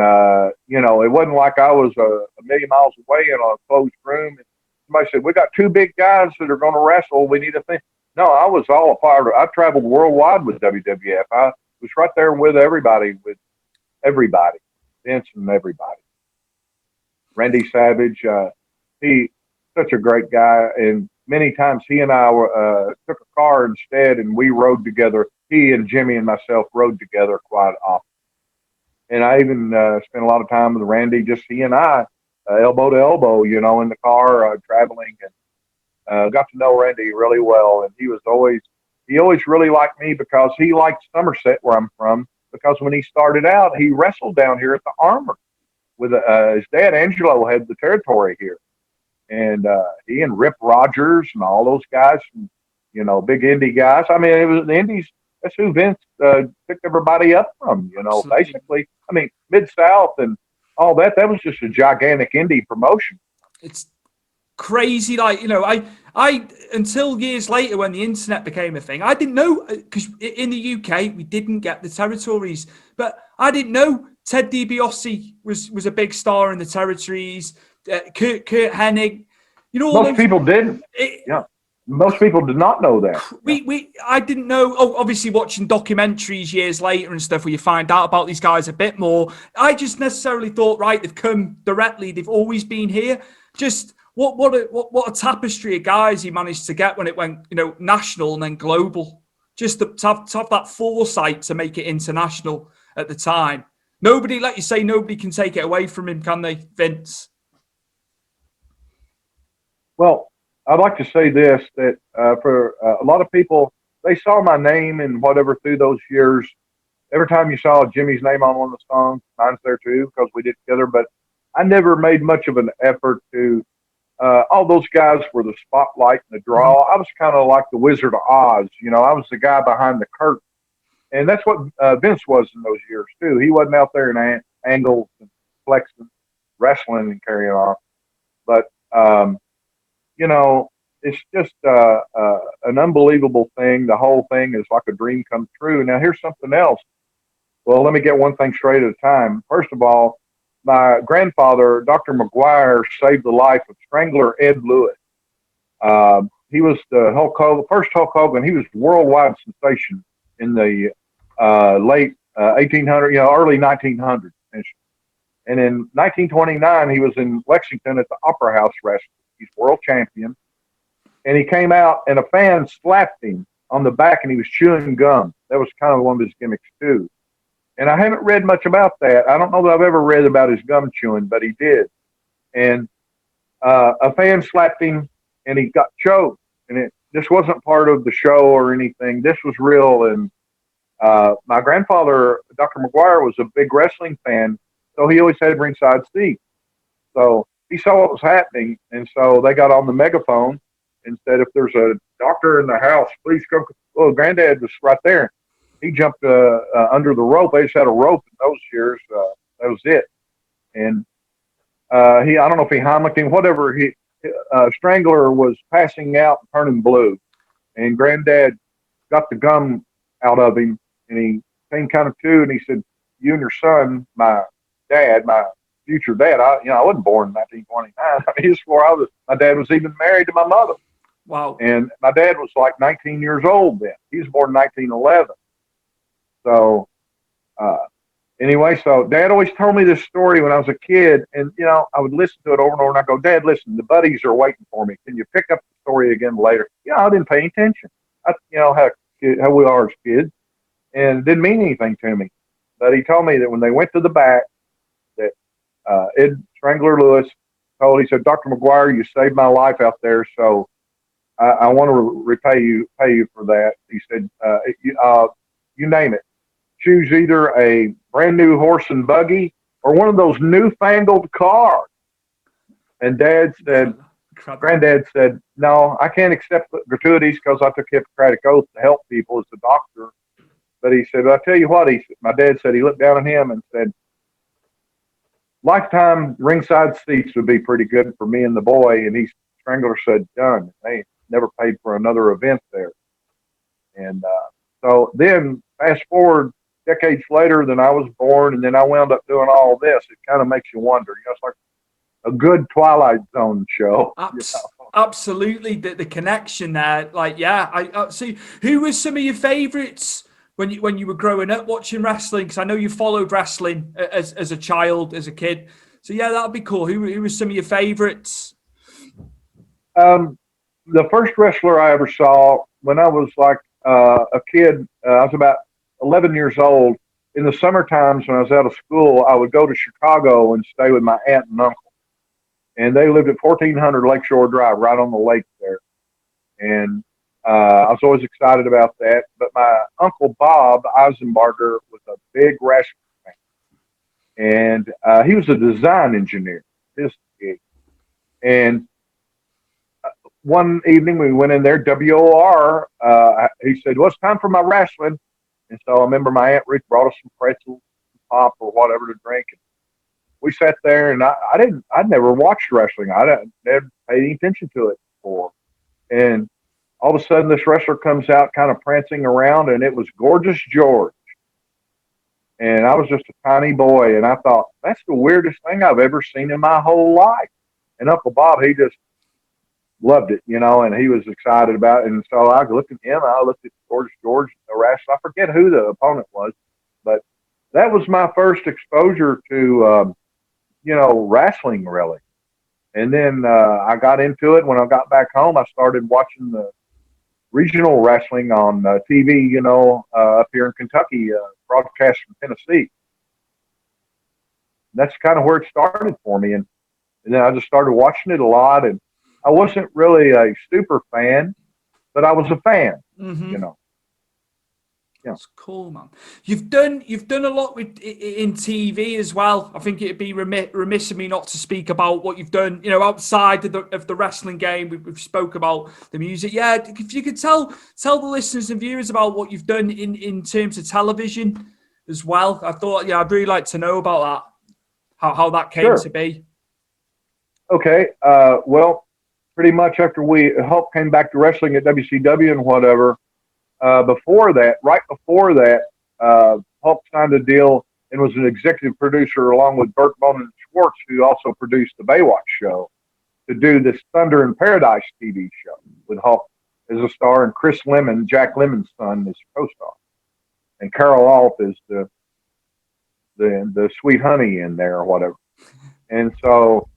S5: you know, it wasn't like I was a million miles away in a closed room. And somebody said, we got 2 big guys that are going to wrestle. We need a thing. No, I was all a part of it. I traveled worldwide with WWF. I was right there with everybody, Vince and everybody. Randy Savage, he such a great guy. And many times he and I took a car instead, and we rode together. He and Jimmy and myself rode together quite often. And I even spent a lot of time with Randy, just he and I, elbow to elbow, you know, in the car, traveling, and got to know Randy really well. And he always really liked me because he liked Somerset, where I'm from, because when he started out, he wrestled down here at the Armour with his dad, Angelo, had the territory here. And he and Rip Rogers and all those guys, you know, big indie guys. I mean, it was the indies. That's who Vince picked everybody up from, you know, basically. I mean, Mid-South and all that. That was just a gigantic indie promotion.
S4: It's crazy. Like, you know, I until years later when the internet became a thing, I didn't know, because in the UK, we didn't get the territories. But I didn't know Ted DiBiase was a big star in the territories. Kurt Hennig, you know,
S5: most people didn't. Most people did not know that.
S4: I didn't know. Oh, obviously, watching documentaries years later and stuff, where you find out about these guys a bit more. I just necessarily thought, right, they've come directly. They've always been here. Just what a tapestry of guys he managed to get when it went, you know, national and then global. just to have that foresight to make it international at the time. Nobody, like you say, nobody can take it away from him, can they, Vince?
S5: Well, I'd like to say this, that for a lot of people, they saw my name and whatever through those years. Every time you saw Jimmy's name on one of the songs, mine's there too, because we did together. But I never made much of an effort to, all those guys were the spotlight and the draw. I was kind of like the Wizard of Oz. You know, I was the guy behind the curtain. And that's what Vince was in those years too. He wasn't out there in angles and flexing, wrestling and carrying on. But, you know, it's just an unbelievable thing. The whole thing is like a dream come true. Now, here's something else. Well, let me get one thing straight at a time. First of all, my grandfather, Dr. Maguire, saved the life of Strangler Ed Lewis. He was the first Hulk Hogan. He was a worldwide sensation in the late 1800s, early 1900s. And in 1929, he was in Lexington at the Opera House wrestling. He's world champion. And he came out, and a fan slapped him on the back, and he was chewing gum. That was kind of one of his gimmicks, too. And I haven't read much about that. I don't know that I've ever read about his gum chewing, but he did. And a fan slapped him, and he got choked. And this wasn't part of the show or anything. This was real. And my grandfather, Dr. Maguire, was a big wrestling fan, so he always had ringside seats. So he saw what was happening, and so they got on the megaphone and said, if there's a doctor in the house, please come. Well, Granddad was right there. He jumped under the rope. They just had a rope in those years. That was it. And I don't know if he Heimlicked him, whatever. Strangler was passing out and turning blue. And Granddad got the gum out of him, and he came kind of to, and he said, you and your son, my dad, my future dad, I wasn't born in 1929. I mean, my dad was even married to my mother.
S4: Wow.
S5: And my dad was like 19 years old then. He was born in 1911. So, anyway, so Dad always told me this story when I was a kid, and, I would listen to it over and over, and I'd go, Dad, listen, the buddies are waiting for me. Can you pick up the story again later? I didn't pay attention. How we are as kids, and it didn't mean anything to me. But he told me that when they went to the back, that Ed Strangler Lewis he said, Dr. Maguire, you saved my life out there, so I want to pay you for that. He said, you name it. Choose either a brand new horse and buggy or one of those newfangled cars. And Granddad said, no, I can't accept gratuities because I took Hippocratic oath to help people as a doctor. But he said, I'll tell you what, my dad said, he looked down at him and said, lifetime ringside seats would be pretty good for me and the boy. And Strangler said, done. They never paid for another event there. And so then fast forward decades later, then I was born, and then I wound up doing all this. It kind of makes you wonder. It's like a good Twilight Zone show.
S4: Absolutely, the connection there. Like, yeah, I see. Who was some of your favorites when you were growing up watching wrestling? Because I know you followed wrestling as a child, as a kid. So yeah, that'd be cool. Who was some of your favorites?
S5: The first wrestler I ever saw when I was like a kid, I was about 11 years old. In the summer times when I was out of school, I would go to Chicago and stay with my aunt and uncle. And they lived at 1400 Lakeshore Drive, right on the lake there. And I was always excited about that. But my uncle Bob Eisenbarger was a big wrestling fan. And he was a design engineer, his gig. And one evening we went in there, WOR, he said, well, it's time for my wrestling. And so I remember my Aunt Ruth brought us some pretzels, some pop, or whatever to drink. And we sat there, and I'd never watched wrestling. I'd never paid any attention to it before. And all of a sudden, this wrestler comes out kind of prancing around, and it was Gorgeous George. And I was just a tiny boy, and I thought, that's the weirdest thing I've ever seen in my whole life. And Uncle Bob, he just loved it, and he was excited about it. And so I looked at him, I looked at Gorgeous George, the wrestler. I forget who the opponent was, but that was my first exposure to, wrestling, really. And then I got into it. When I got back home, I started watching the regional wrestling on TV, up here in Kentucky, broadcast from Tennessee. And that's kind of where it started for me. And then I just started watching it a lot. And I wasn't really a super fan, but I was a fan, Yeah.
S4: That's cool, man. You've done a lot in TV as well. I think it'd be remiss of me not to speak about what you've done, outside of the wrestling game. We've spoke about the music. Yeah, if you could tell the listeners and viewers about what you've done in terms of television as well. I thought, I'd really like to know about that, how that came to be.
S5: Okay. Well, pretty much after Hulk came back to wrestling at WCW and whatever. Right before that, Hulk signed a deal and was an executive producer along with Burt Bonin Schwartz, who also produced the Baywatch show, to do this Thunder in Paradise TV show with Hulk as a star and Chris Lemon, Jack Lemon's son, as co-star, and Carol Alf is the sweet honey in there or whatever. And so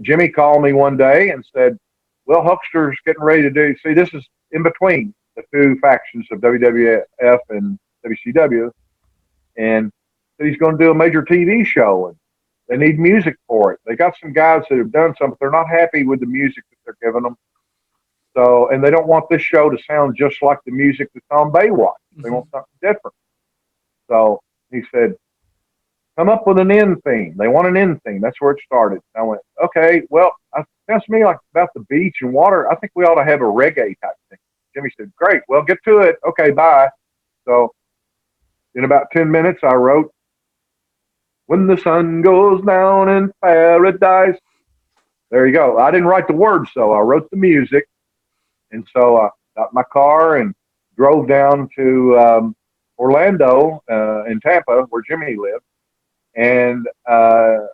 S5: Jimmy called me one day and said, "Well, Hulkster's getting ready to do. See, this is in between the two factions of WWF and WCW, and he's going to do a major TV show, and they need music for it. They got some guys that have done something. They're not happy with the music that they're giving them, so and they don't want this show to sound just like the music that's on Baywatch. They want something different." So he said, "Come up with an end theme. They want an end theme." That's where it started. I went, "Okay, well, it sounds to me like about the beach and water. I think we ought to have a reggae type thing." Jimmy said, "Great, well, get to it. Okay, bye." So in about 10 minutes, I wrote, "When the sun goes down in paradise." There you go. I didn't write the words, though. I wrote the music. And so I got my car and drove down to Orlando in Tampa, where Jimmy lived. And,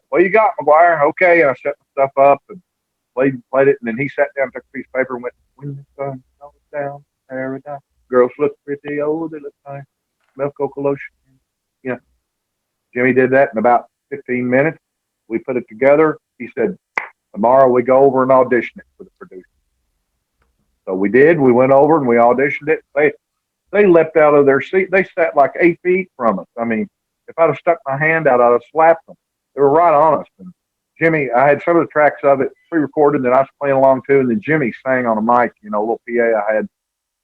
S5: "What you got, Maguire?" "Okay." And I set my stuff up and played it. And then he sat down, took a piece of paper and went, "When the sun goes down, paradise. Girls look pretty, oh, they look nice. Smell cocoa lotion." Jimmy did that in about 15 minutes. We put it together. He said, "Tomorrow we go over and audition it for the producer." So we did. We went over and we auditioned it. They leapt out of their seat. They sat like 8 feet from us. I mean, if I'd have stuck my hand out, I'd have slapped them. They were right on us. And Jimmy, I had some of the tracks of it pre-recorded that I was playing along to, and then Jimmy sang on a mic, a little PA I had.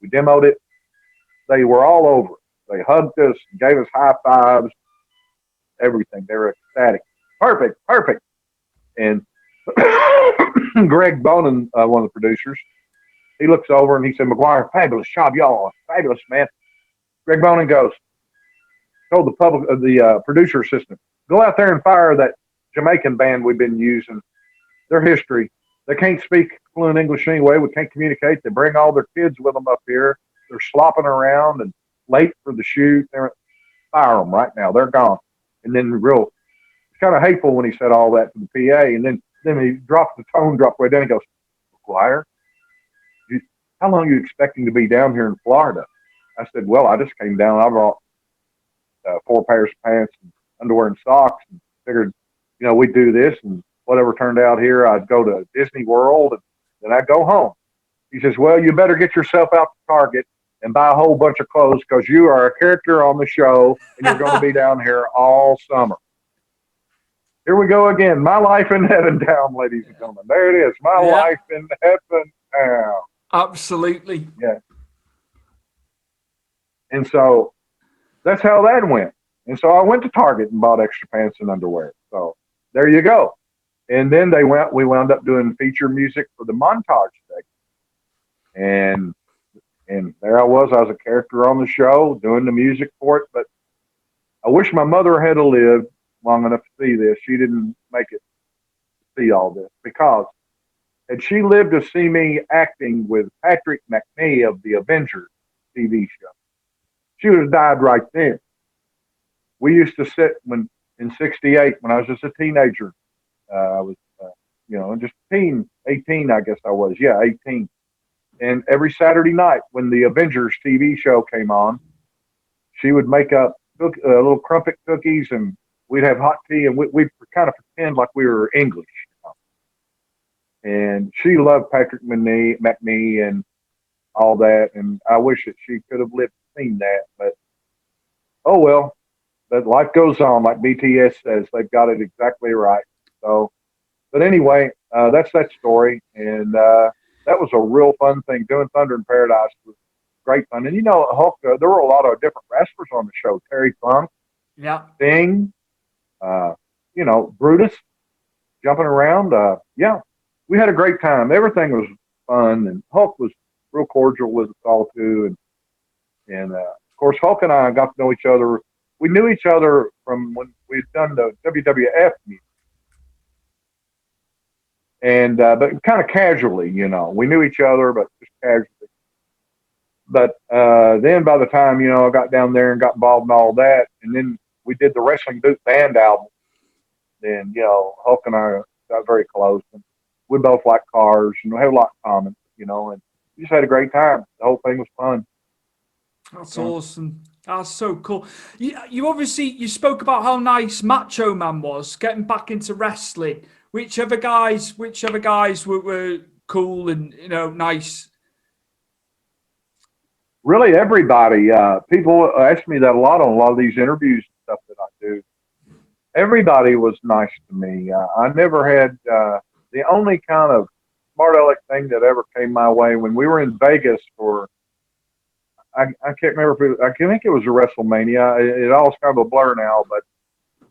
S5: We demoed it. They were all over it. They hugged us, gave us high fives, everything. They were ecstatic. Perfect. And Greg Bonin, one of the producers, he looks over and he said, "Maguire, fabulous job, y'all. Fabulous, man." Greg Bonin told the producer assistant, "Go out there and fire that Jamaican band we've been using. Their history. They can't speak fluent English anyway. We can't communicate. They bring all their kids with them up here. They're slopping around and late for the shoot. Fire them right now. They're gone." And then it's kind of hateful when he said all that to the PA. And then he dropped the tone, dropped way down. He goes, "Maguire, how long are you expecting to be down here in Florida?" I said, "Well, I just came down. I brought 4 pairs of pants and underwear and socks, and figured, we'd do this, and whatever turned out here, I'd go to Disney World, and then I'd go home." He says, "Well, you better get yourself out to Target and buy a whole bunch of clothes, because you are a character on the show, and you're going to be down here all summer." Here we go again. My life in heaven town, ladies and gentlemen. There it is. My life in heaven town.
S4: Absolutely.
S5: Yeah. And so that's how that went. And so I went to Target and bought extra pants and underwear. So there you go. And then we wound up doing feature music for the montage segment. And there I was a character on the show doing the music for it. But I wish my mother had lived long enough to see this. She didn't make it to see all this, because had she lived to see me acting with Patrick McNee of the Avengers TV show, she would have died right then. We used to sit in '68 when I was just a teenager. I was, just 18, I guess I was. Yeah, 18. And every Saturday night when the Avengers TV show came on, she would make up little crumpet cookies, and we'd have hot tea, and we'd kind of pretend like we were English. And she loved Patrick McNee and all that. And I wish that she could have lived and seen that, but oh well. But life goes on, like BTS says. They've got it exactly right. So, but anyway, that's that story, and that was a real fun thing. Doing Thunder in Paradise was great fun. And Hulk, there were a lot of different wrestlers on the show. Terry Funk,
S4: Yeah.
S5: Sting, Brutus, jumping around. Yeah, we had a great time. Everything was fun, and Hulk was real cordial with us all too. And of course, Hulk and I got to know each other. We knew each other from when we'd done the WWF music. And, but kind of casually, we knew each other, but just casually. But, then by the time, I got down there and got involved in all that, and then we did the Wrestling Boot Band album. Then, Hulk and I got very close, and we both like cars, and we had a lot in common, and we just had a great time. The whole thing was fun.
S4: That's awesome. That's so cool. You obviously, you spoke about how nice Macho Man was getting back into wrestling. Which other guys were cool and, nice?
S5: Really, everybody. People ask me that a lot on a lot of these interviews and stuff that I do. Everybody was nice to me. I never had the only kind of smart aleck thing that ever came my way when we were in Vegas for. I can't remember if I think it was a WrestleMania. It all is kind of a blur now, but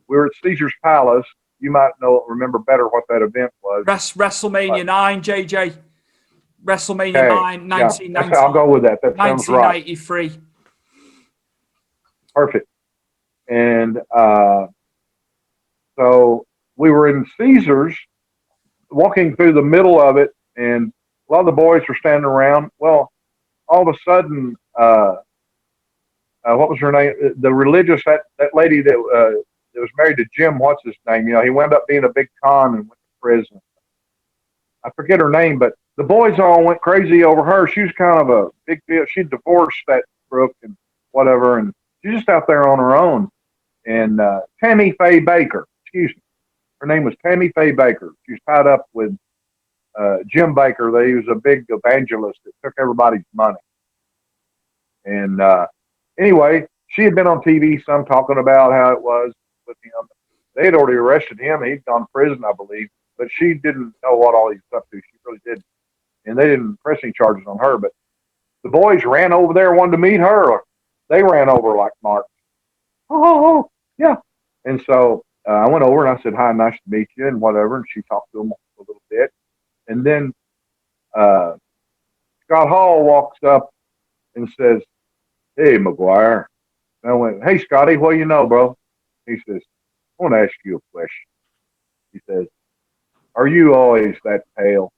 S5: we were at Caesar's Palace. You might remember better what that event was.
S4: WrestleMania 9, JJ. WrestleMania 9, 1990.
S5: Yeah, I'll go with that. That sounds right.
S4: 1993.
S5: Perfect. And so we were in Caesar's, walking through the middle of it, and a lot of the boys were standing around. Well, all of a sudden, what was her name? The religious, that lady that was married to Jim, what's his name? He wound up being a big con and went to prison. I forget her name, but the boys all went crazy over her. She was kind of a big deal. She divorced that crook and whatever, and she's just out there on her own. And Tammy Faye Baker, excuse me. Her name was Tammy Faye Baker. She was tied up with Jim Baker. He was a big evangelist that took everybody's money. And anyway, she had been on TV some talking about how it was with him. They had already arrested him. He'd gone to prison, I believe. But she didn't know what all he was up to. She really didn't. And they didn't press any charges on her. But the boys ran over there, wanted to meet her. They ran over like marks. Oh, yeah. And so I went over and I said, hi, nice to meet you and whatever. And she talked to him a little bit. And then Scott Hall walks up and says, hey, Maguire. And I went, hey, Scotty, what do you know, bro? He says, I want to ask you a question. He says, are you always that pale?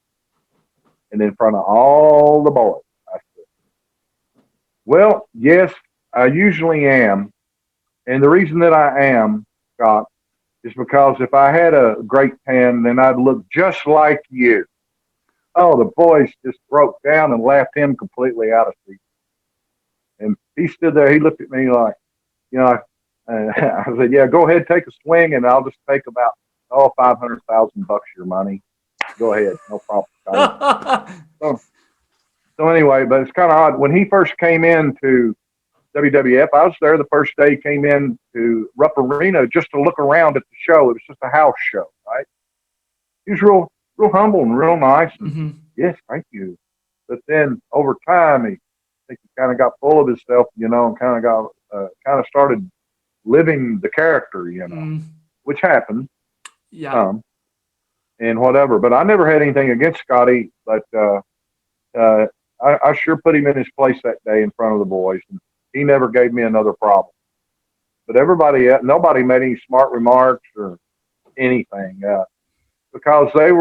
S5: And in front of all the boys, I said, well, yes, I usually am. And the reason that I am, Scott, is because if I had a great tan, then I'd look just like you. Oh, the boys just broke down and laughed him completely out of seat. And he stood there. He looked at me like, I said, yeah, go ahead, take a swing, and I'll just take about, $500,000 your money. Go ahead, no problem. So anyway, but it's kind of odd. When he first came into WWF, I was there the first day he came in to Rupp Arena just to look around at the show. It was just a house show, right? He was real humble and real nice. And,
S4: Mm-hmm.
S5: yes, thank you. But then over time, I think he kind of got full of himself, and kind of started living the character, which happened.
S4: Yeah.
S5: And whatever. But I never had anything against Scotty, but I sure put him in his place that day in front of the boys, and he never gave me another problem. But nobody made any smart remarks or anything because they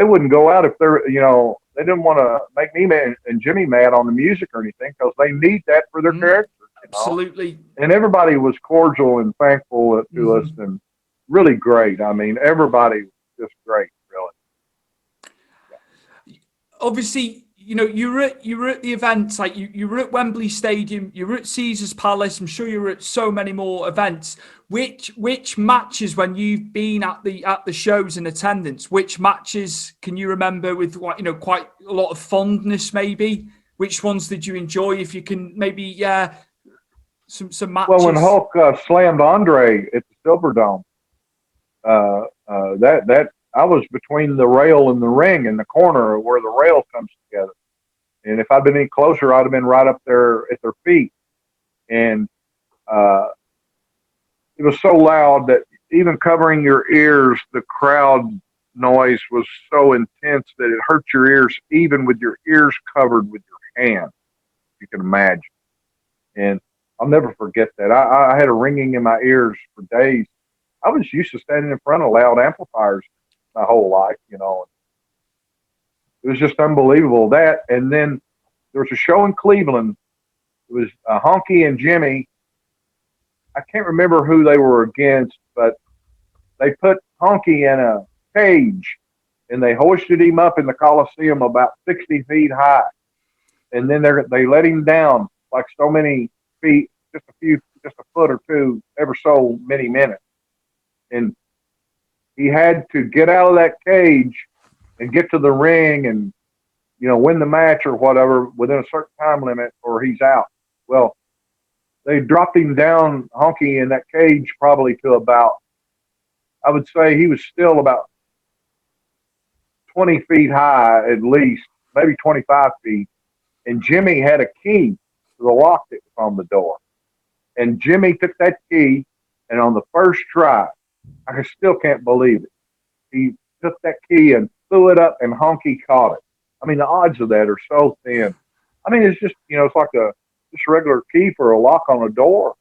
S5: wouldn't go out if they're, they didn't want to make me mad and Jimmy mad on the music or anything because they need that for their character.
S4: Absolutely.
S5: And everybody was cordial and thankful to us and really great. I mean, everybody was just great, really.
S4: Yeah. Obviously, you were at the events, like you were at Wembley Stadium, you were at Caesar's Palace. I'm sure you were at so many more events. Which matches, when you've been at the shows in attendance, which matches can you remember with quite a lot of fondness? Maybe which ones did you enjoy? If you can maybe some matches.
S5: Well, when Hulk slammed Andre at the Silverdome, that I was between the rail and the ring in the corner where the rail comes together. And if I'd been any closer, I'd have been right up there at their feet. And it was so loud that even covering your ears, the crowd noise was so intense that it hurt your ears, even with your ears covered with your hand. You can imagine. And I'll never forget that. I had a ringing in my ears for days. I was used to standing in front of loud amplifiers my whole life, you know. It was just unbelievable, that. And then there was a show in Cleveland. It was Honky and Jimmy. I can't remember who they were against, but they put Honky in a cage and they hoisted him up in the Coliseum about 60 feet high. And then they let him down like so many feet, just a foot or two, ever so many minutes. And he had to get out of that cage and get to the ring and, you know, win the match or whatever within a certain time limit or he's out. Well, they dropped him down, Honky, in that cage probably to about, I would say he was still about 20 feet high at least, maybe 25 feet. And Jimmy had a key to the lock that was on the door. And Jimmy took that key, and on the first try, I still can't believe it, he took that key and threw it up, and Honky caught it. I mean, the odds of that are so thin. I mean, it's just, you know, it's like just a regular key for a lock on a door.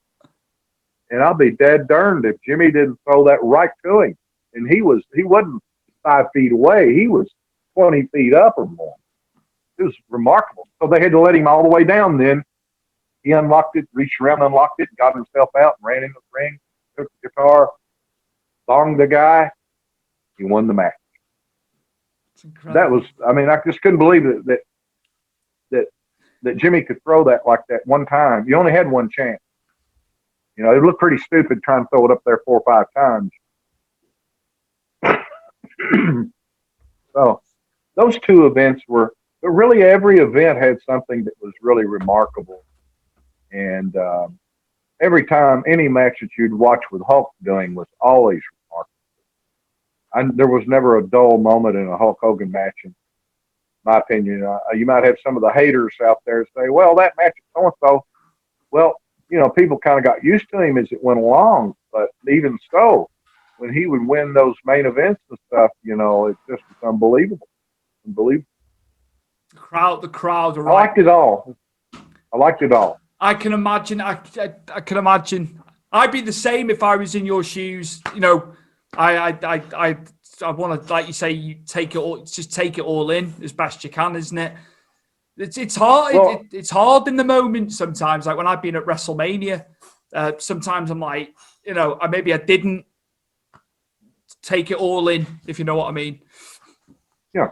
S5: And I'll be dead darned if Jimmy didn't throw that right to him. And he wasn't 5 feet away. He was 20 feet up or more. It was remarkable. So they had to let him all the way down then. He unlocked it, reached around, unlocked it, got himself out and ran in the ring, took the guitar, bonged the guy. He won the match. That was, I mean, I just couldn't believe it, that Jimmy could throw that like that one time. You only had one chance. You know, it looked pretty stupid trying to throw it up there 4 or 5 times. So those two events were, but really every event had something that was really remarkable. And every time, any match that you'd watch with Hulk doing was always remarkable. There was never a dull moment in a Hulk Hogan match, in my opinion. You might have some of the haters out there say, well, that match is so-and-so. Well, you know, people kind of got used to him as it went along. But even so, when he would win those main events and stuff, you know, it just was unbelievable. Unbelievable.
S4: The crowd.
S5: Right. I liked it all.
S4: I can imagine. I can imagine. I'd be the same if I was in your shoes. You know, I want to, like you say, you take it all. Just take it all in as best you can, isn't it? It's hard.
S5: Well,
S4: it's hard in the moment sometimes. Like when I've been at WrestleMania, sometimes I'm like, you know, maybe I didn't take it all in, if you know what I mean.
S5: Yeah.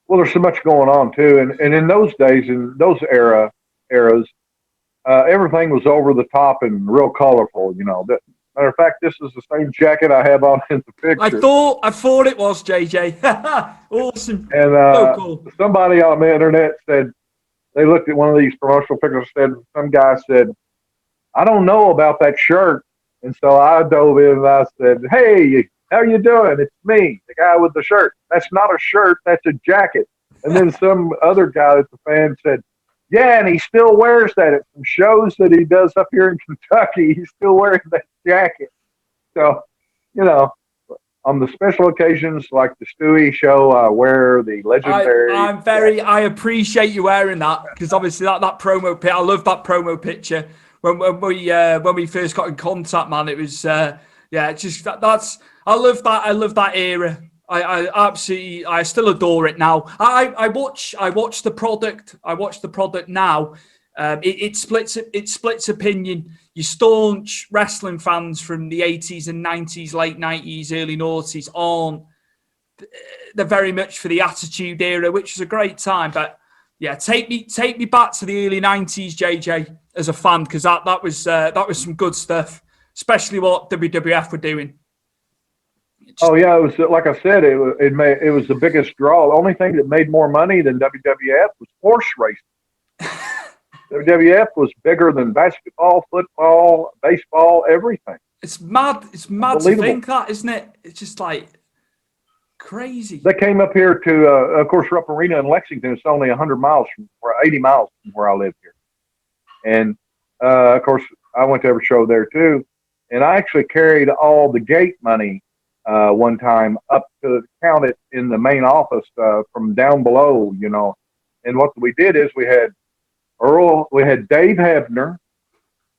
S5: Well, there's so much going on too, and in those days, in those eras, everything was over the top and real colorful. You know. Matter of fact, this is the same jacket I have on in the picture.
S4: I thought it was JJ. Awesome.
S5: And
S4: so cool.
S5: Somebody on the internet said they looked at one of these promotional pictures. Some guy said, "I don't know about that shirt," and so I dove in and I said, "Hey, how you doing? It's me, the guy with the shirt. That's not a shirt. That's a jacket." And then some other guy that's a fan said, "Yeah, and he still wears that at some shows that he does up here in Kentucky. He's still wearing that jacket." So, you know, on the special occasions like the Stewie show, I wear the legendary.
S4: I appreciate you wearing that, because obviously that promo picture. I love that promo picture. When we first got in contact, man, it was just that's. I love that. I love that era. I absolutely, I still adore it now. I watch the product. I watch the product now. It splits opinion. You staunch wrestling fans from the 80s and 90s, late 90s, early noughties aren't. They're very much for the Attitude Era, which was a great time. But yeah, take me back to the early 90s, JJ, as a fan, because that was some good stuff, especially what WWF were doing.
S5: Oh yeah, it was like I said. It was the biggest draw. The only thing that made more money than WWF was horse racing. WWF was bigger than basketball, football, baseball, everything.
S4: It's mad. It's mad to think that, isn't it? It's just like crazy.
S5: They came up here to, of course, Rupp Arena in Lexington. It's only 100 miles from 80 miles from where I live here. And, of course, I went to every show there too. And I actually carried all the gate money one time up to count it in the main office from down below, you know. And what we did is we had Dave Hebner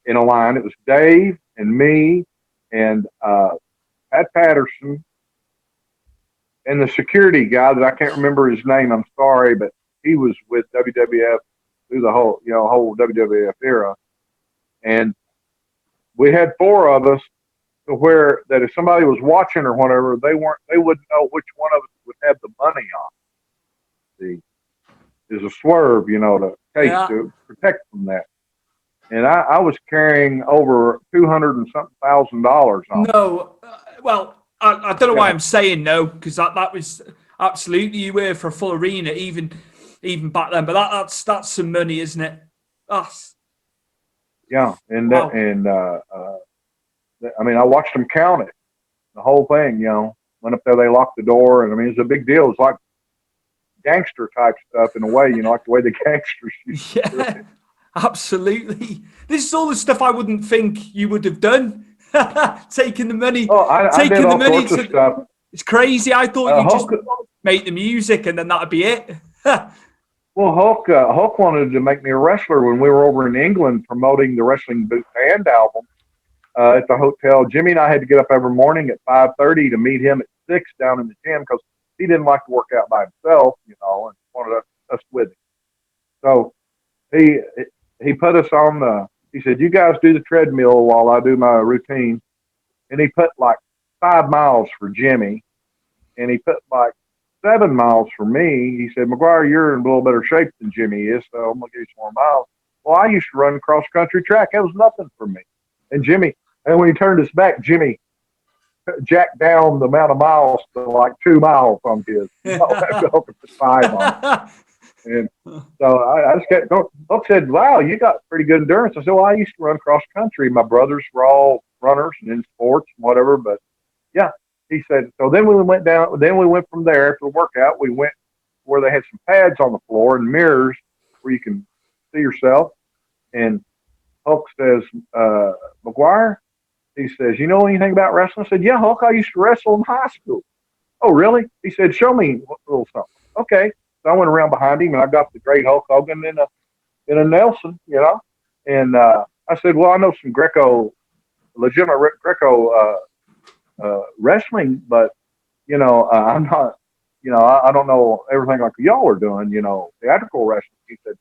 S5: in a line. It was Dave and me and Pat Patterson and the security guy that I can't remember his name. I'm sorry, but he was with WWF through the whole WWF era. And we had 4 of us to where that if somebody was watching or whatever, they wouldn't know which one of us would have the money on. There's a swerve, you know, to protect from that. And I was carrying over $200 and something thousand on.
S4: No, well, I don't know why I'm saying no, because that was absolutely, you were for a full arena even back then. But that's some money, isn't it?
S5: Yeah, and
S4: wow.
S5: I mean, I watched them count it, the whole thing. You know, went up there, they locked the door, and I mean, it's a big deal. It's like gangster type stuff in a way, you know, like the way the gangsters used to do it.
S4: Absolutely. This is all the stuff I wouldn't think you would have done. Taking the money.
S5: Oh, I did all sorts of stuff.
S4: It's crazy. I thought you'd just make the music and then that'd be it.
S5: Well, Hulk wanted to make me a wrestler when we were over in England promoting the Wrestling Boot Band album at the hotel. Jimmy and I had to get up every morning at 5:30 to meet him at 6 down in the gym because he didn't like to work out by himself, you know, and wanted us with him. So he put us on he said, you guys do the treadmill while I do my routine. And he put like 5 miles for Jimmy, and he put like 7 miles for me. He said, Maguire, you're in a little better shape than Jimmy is, so I'm going to give you some more miles. Well, I used to run cross-country track. That was nothing for me. And when he turned his back, Jimmy jacked down the amount of miles to like 2 miles on his. You know, I put 5 on. And so I just kept going. Hulk said, wow, you got pretty good endurance. I said, well, I used to run cross-country. My brothers were all runners and in sports and whatever, but yeah. He said, so then we went from there after the workout. We went where they had some pads on the floor and mirrors where you can see yourself. And Hulk says, Maguire, he says, you know anything about wrestling? I said, yeah, Hulk, I used to wrestle in high school. Oh, really? He said, show me a little something. Okay. So I went around behind him and I got the great Hulk Hogan in a Nelson, you know. And I said, well, I know some legitimate Greco wrestling, but you know, I'm not, you know, I don't know everything like y'all are doing, you know, theatrical wrestling. He said,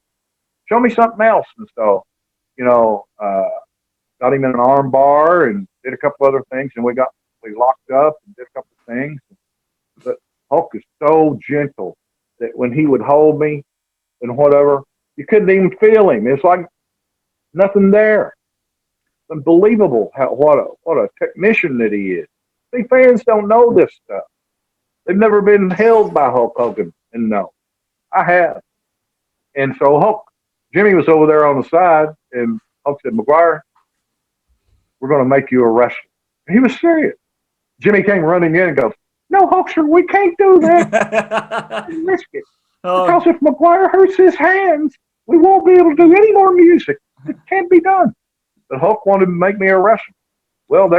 S5: show me something else. And so, you know, got him in an arm bar and did a couple other things, and we locked up and did a couple of things. But Hulk is so gentle that when he would hold me and whatever, you couldn't even feel him. It's like nothing there. Unbelievable what a technician that he is. See, fans don't know this stuff. They've never been held by Hulk Hogan, and no, I have. And so Jimmy was over there on the side, and Hulk said, Maguire, we're going to make you a wrestler. And he was serious. Jimmy came running in and goes, no, Hulkster, we can't do that. Risk it. Because if Maguire hurts his hands, we won't be able to do any more music. It can't be done. But Hulk wanted to make me a wrestler. Well,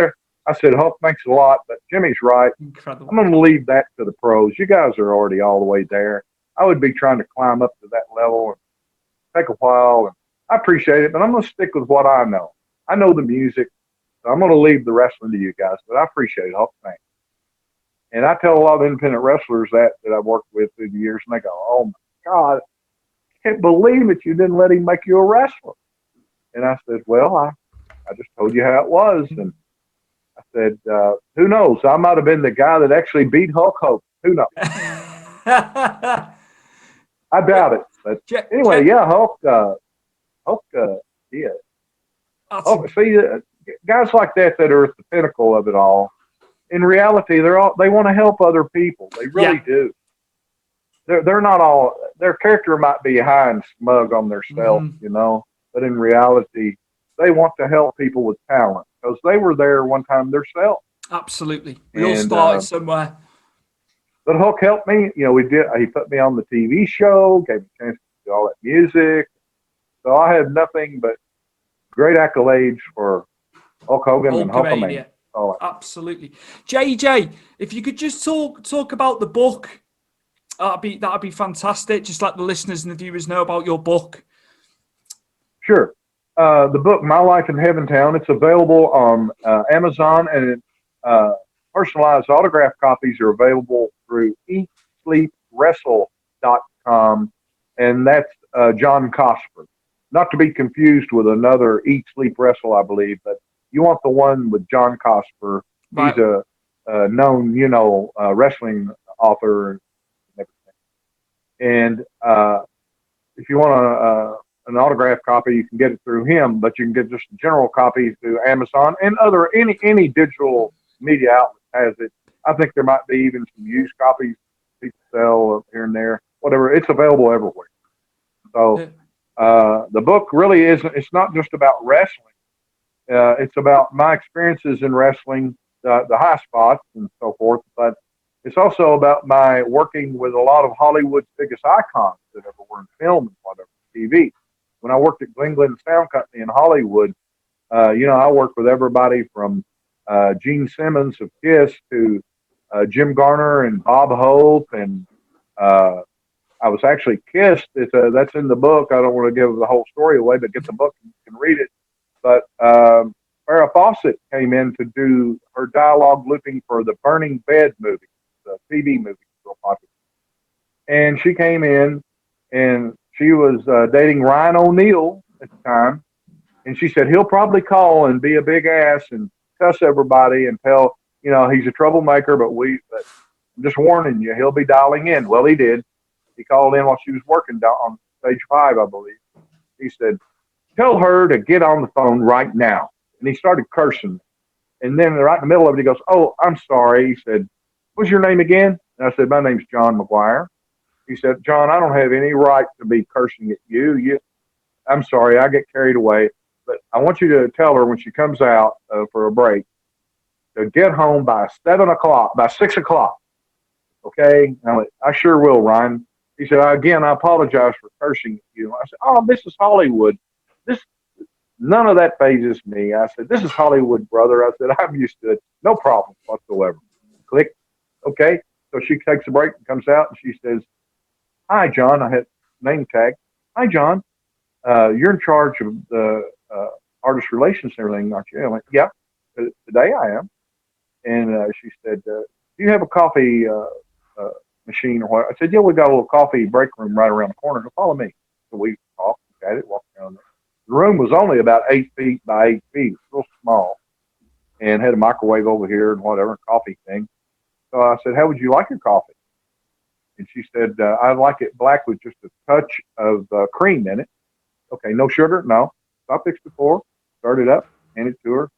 S5: I said, Hulk, thanks a lot, but Jimmy's right.
S4: Incredible.
S5: I'm going to leave that to the pros. You guys are already all the way there. I would be trying to climb up to that level and take a while. And I appreciate it, but I'm going to stick with what I know. I know the music, so I'm going to leave the wrestling to you guys. But I appreciate it, Hulk. Thanks. And I tell a lot of independent wrestlers that I've worked with through the years, and they go, oh, my God, I can't believe it. You didn't let him make you a wrestler. And I said, well, I just told you how it was. And I said, who knows? I might have been the guy that actually beat Hulk Hogan. Who knows? I doubt it. But anyway, yeah, Hulk, yeah. See, guys like that are at the pinnacle of it all. In reality, they want to help other people. They really do. They're not all. Their character might be high and smug on their self, you know. but in reality, they want to help people with talent because they were there one time themselves.
S4: Absolutely. We all started somewhere.
S5: But Hulk helped me. He put me on the TV show, gave me a chance to do all that music. So I have nothing but great accolades for Hulk Hogan and Hulkamania.
S4: Yeah. Absolutely. JJ, if you could just talk about the book, that'd be fantastic. Just let the listeners and the viewers know about your book.
S5: Sure. The book, My Life in Heaventown, it's available on Amazon, and personalized autograph copies are available through eatsleepwrestle.com, and that's John Cosper. Not to be confused with another Eat, Sleep, Wrestle, I believe, but you want the one with John Cosper. Right. He's a known, wrestling author and everything. And if you want an autograph copy, you can get it through him, but you can get just a general copy through Amazon and any digital media outlet has it. I think there might be even some used copies people sell here and there. Whatever, it's available everywhere. So the book really it's not just about wrestling. It's about my experiences in wrestling, the high spots and so forth, but it's also about my working with a lot of Hollywood's biggest icons that ever were in film and whatever, TV. When I worked at Glenn Sound Company in Hollywood, I worked with everybody from Gene Simmons of Kiss to Jim Garner and Bob Hope, and I was actually kissed. That's in the book. I don't want to give the whole story away, but get the book and you can read it. But Farrah Fawcett came in to do her dialogue looping for the Burning Bed movie, the TV movie, real popular. And she came in, and she was dating Ryan O'Neal at the time. And she said, he'll probably call and be a big ass and cuss everybody and tell, he's a troublemaker, but I'm just warning you, he'll be dialing in. Well, he did. He called in while she was working down on stage 5, I believe. He said, tell her to get on the phone right now. And he started cursing. And then right in the middle of it, he goes, oh, I'm sorry. He said, what's your name again? And I said, my name's John Maguire. He said, John, I don't have any right to be cursing at you. I'm sorry, I get carried away. But I want you to tell her when she comes out for a break to get home by 6 o'clock. Okay? And I went, I sure will, Ryan. He said, again, I apologize for cursing at you. I said, oh, this is Hollywood. None of that phases me. I said, this is Hollywood, brother. I said, I'm used to it. No problem whatsoever. Click. Okay. So she takes a break and comes out, and she says, hi, John. I had name tag. Hi, John. You're in charge of the artist relations and everything, aren't you? I went, yeah, today I am. And she said, do you have a coffee machine or what? I said, yeah, we got a little coffee break room right around the corner. So follow me. So we talked, got it, walked around there. The room was only about 8 feet by 8 feet, real small, and had a microwave over here and whatever, coffee thing. So I said, how would you like your coffee? And she said, I'd like it black with just a touch of cream in it. Okay, no sugar? No. So I fixed it for her, started up, handed it to her.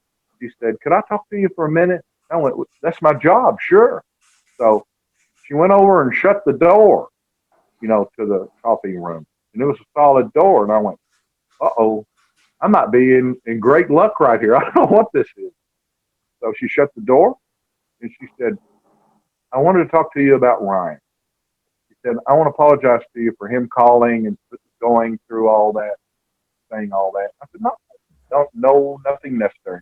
S5: She said, could I talk to you for a minute? I went, that's my job, sure. So she went over and shut the door, to the coffee room. And it was a solid door. And I went, uh-oh, I might be in great luck right here. I don't know what this is. So she shut the door, and she said, I wanted to talk to you about Ryan. She said, I want to apologize to you for him calling and going through all that, saying all that. I said, no, nothing necessary.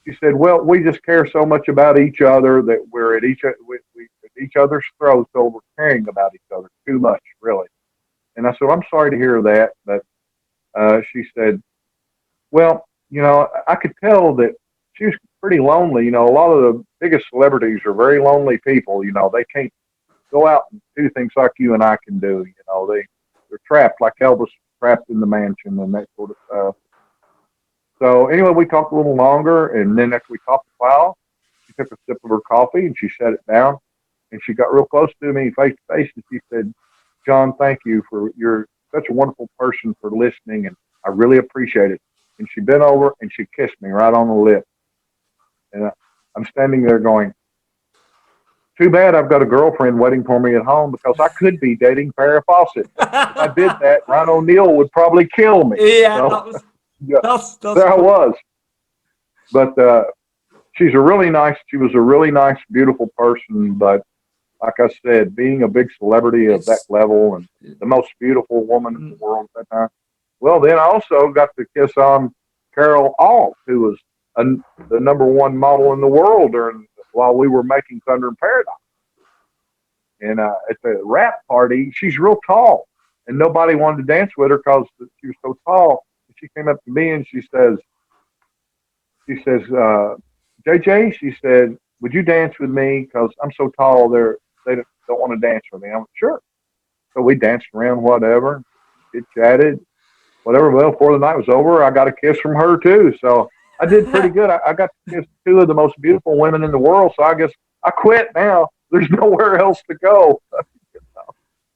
S5: She said, well, we just care so much about each other that we're at each other's throats over caring about each other too much, really. And I said, I'm sorry to hear that, but she said, well, I could tell that she was pretty lonely. A lot of the biggest celebrities are very lonely people. They can't go out and do things like you and I can do. They're trapped like Elvis, trapped in the mansion and that sort of stuff. So anyway, we talked a little longer, and then after we talked a while, she took a sip of her coffee and she set it down, and she got real close to me face to face, and she said, John, thank you you're such a wonderful person for listening, and I really appreciate it. And she bent over and she kissed me right on the lip. And I'm standing there going, too bad I've got a girlfriend waiting for me at home because I could be dating Farrah Fawcett. If I did that, Ryan O'Neal would probably kill me.
S4: Yeah,
S5: so,
S4: that's
S5: there I was. But she was a really nice, beautiful person. But like I said, being a big celebrity of that level and the most beautiful woman in the world at that time. Well, then I also got to kiss on Carol Alt, who was the number one model in the world while we were making Thunder in Paradise. And at the rap party, she's real tall, and nobody wanted to dance with her because she was so tall. She came up to me and she says, JJ, she said, would you dance with me? Because I'm so tall, they don't want to dance with me. I'm like, sure. So we danced around, whatever, chit-chatted, whatever. Well, before the night was over, I got a kiss from her too. So I did pretty good. I got to kiss two of the most beautiful women in the world. So I guess I quit now. There's nowhere else to go.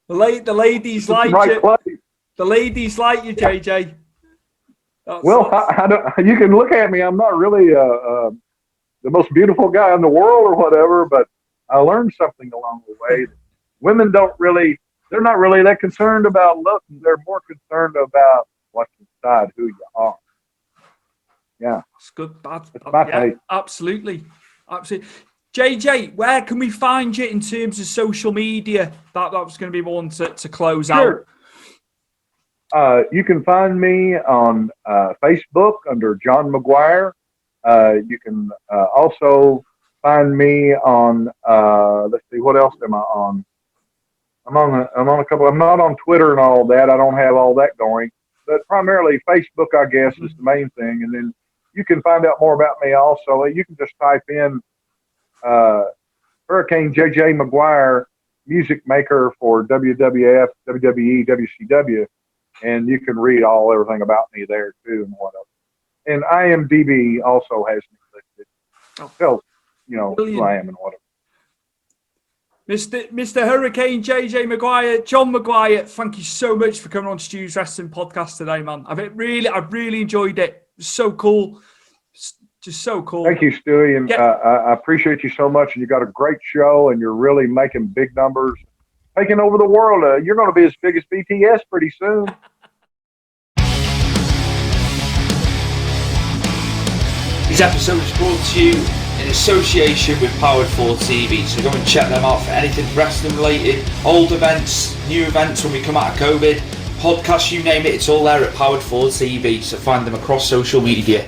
S4: The ladies like you. The ladies like you, JJ.
S5: I don't, you can look at me. I'm not really the most beautiful guy in the world or whatever, but I learned something along the way. Women they're not really that concerned about looks. They're more concerned about what's inside, who you are. Yeah.
S4: It's good.
S5: That's my take.
S4: Absolutely. JJ, where can we find you in terms of social media? That was going to be one to close out.
S5: You can find me on Facebook under John Maguire. You can also find me on, let's see, what else am I on? I'm on a couple. I'm not on Twitter and all that. I don't have all that going. But primarily Facebook, I guess, is the main thing. And then you can find out more about me also. You can just type in Hurricane JJ Maguire, music maker for WWF, WWE, WCW. And you can read everything about me there too and whatever. And IMDb also has me listed. Tells, who I am and whatever.
S4: Mr. Hurricane JJ Maguire, John Maguire, thank you so much for coming on Stu's Wrestling Podcast today, man. I've really enjoyed it. It was so cool. Just so cool.
S5: Thank you, Stewie, and I appreciate you so much. And you got a great show, and you're really making big numbers, taking over the world. You're going to be as big as BTS pretty soon.
S6: This episode is brought to you in association with Powered 4 TV, so go and check them out for anything wrestling related, old events, new events when we come out of COVID, podcasts, you name it, it's all there at Powered 4 TV, so find them across social media.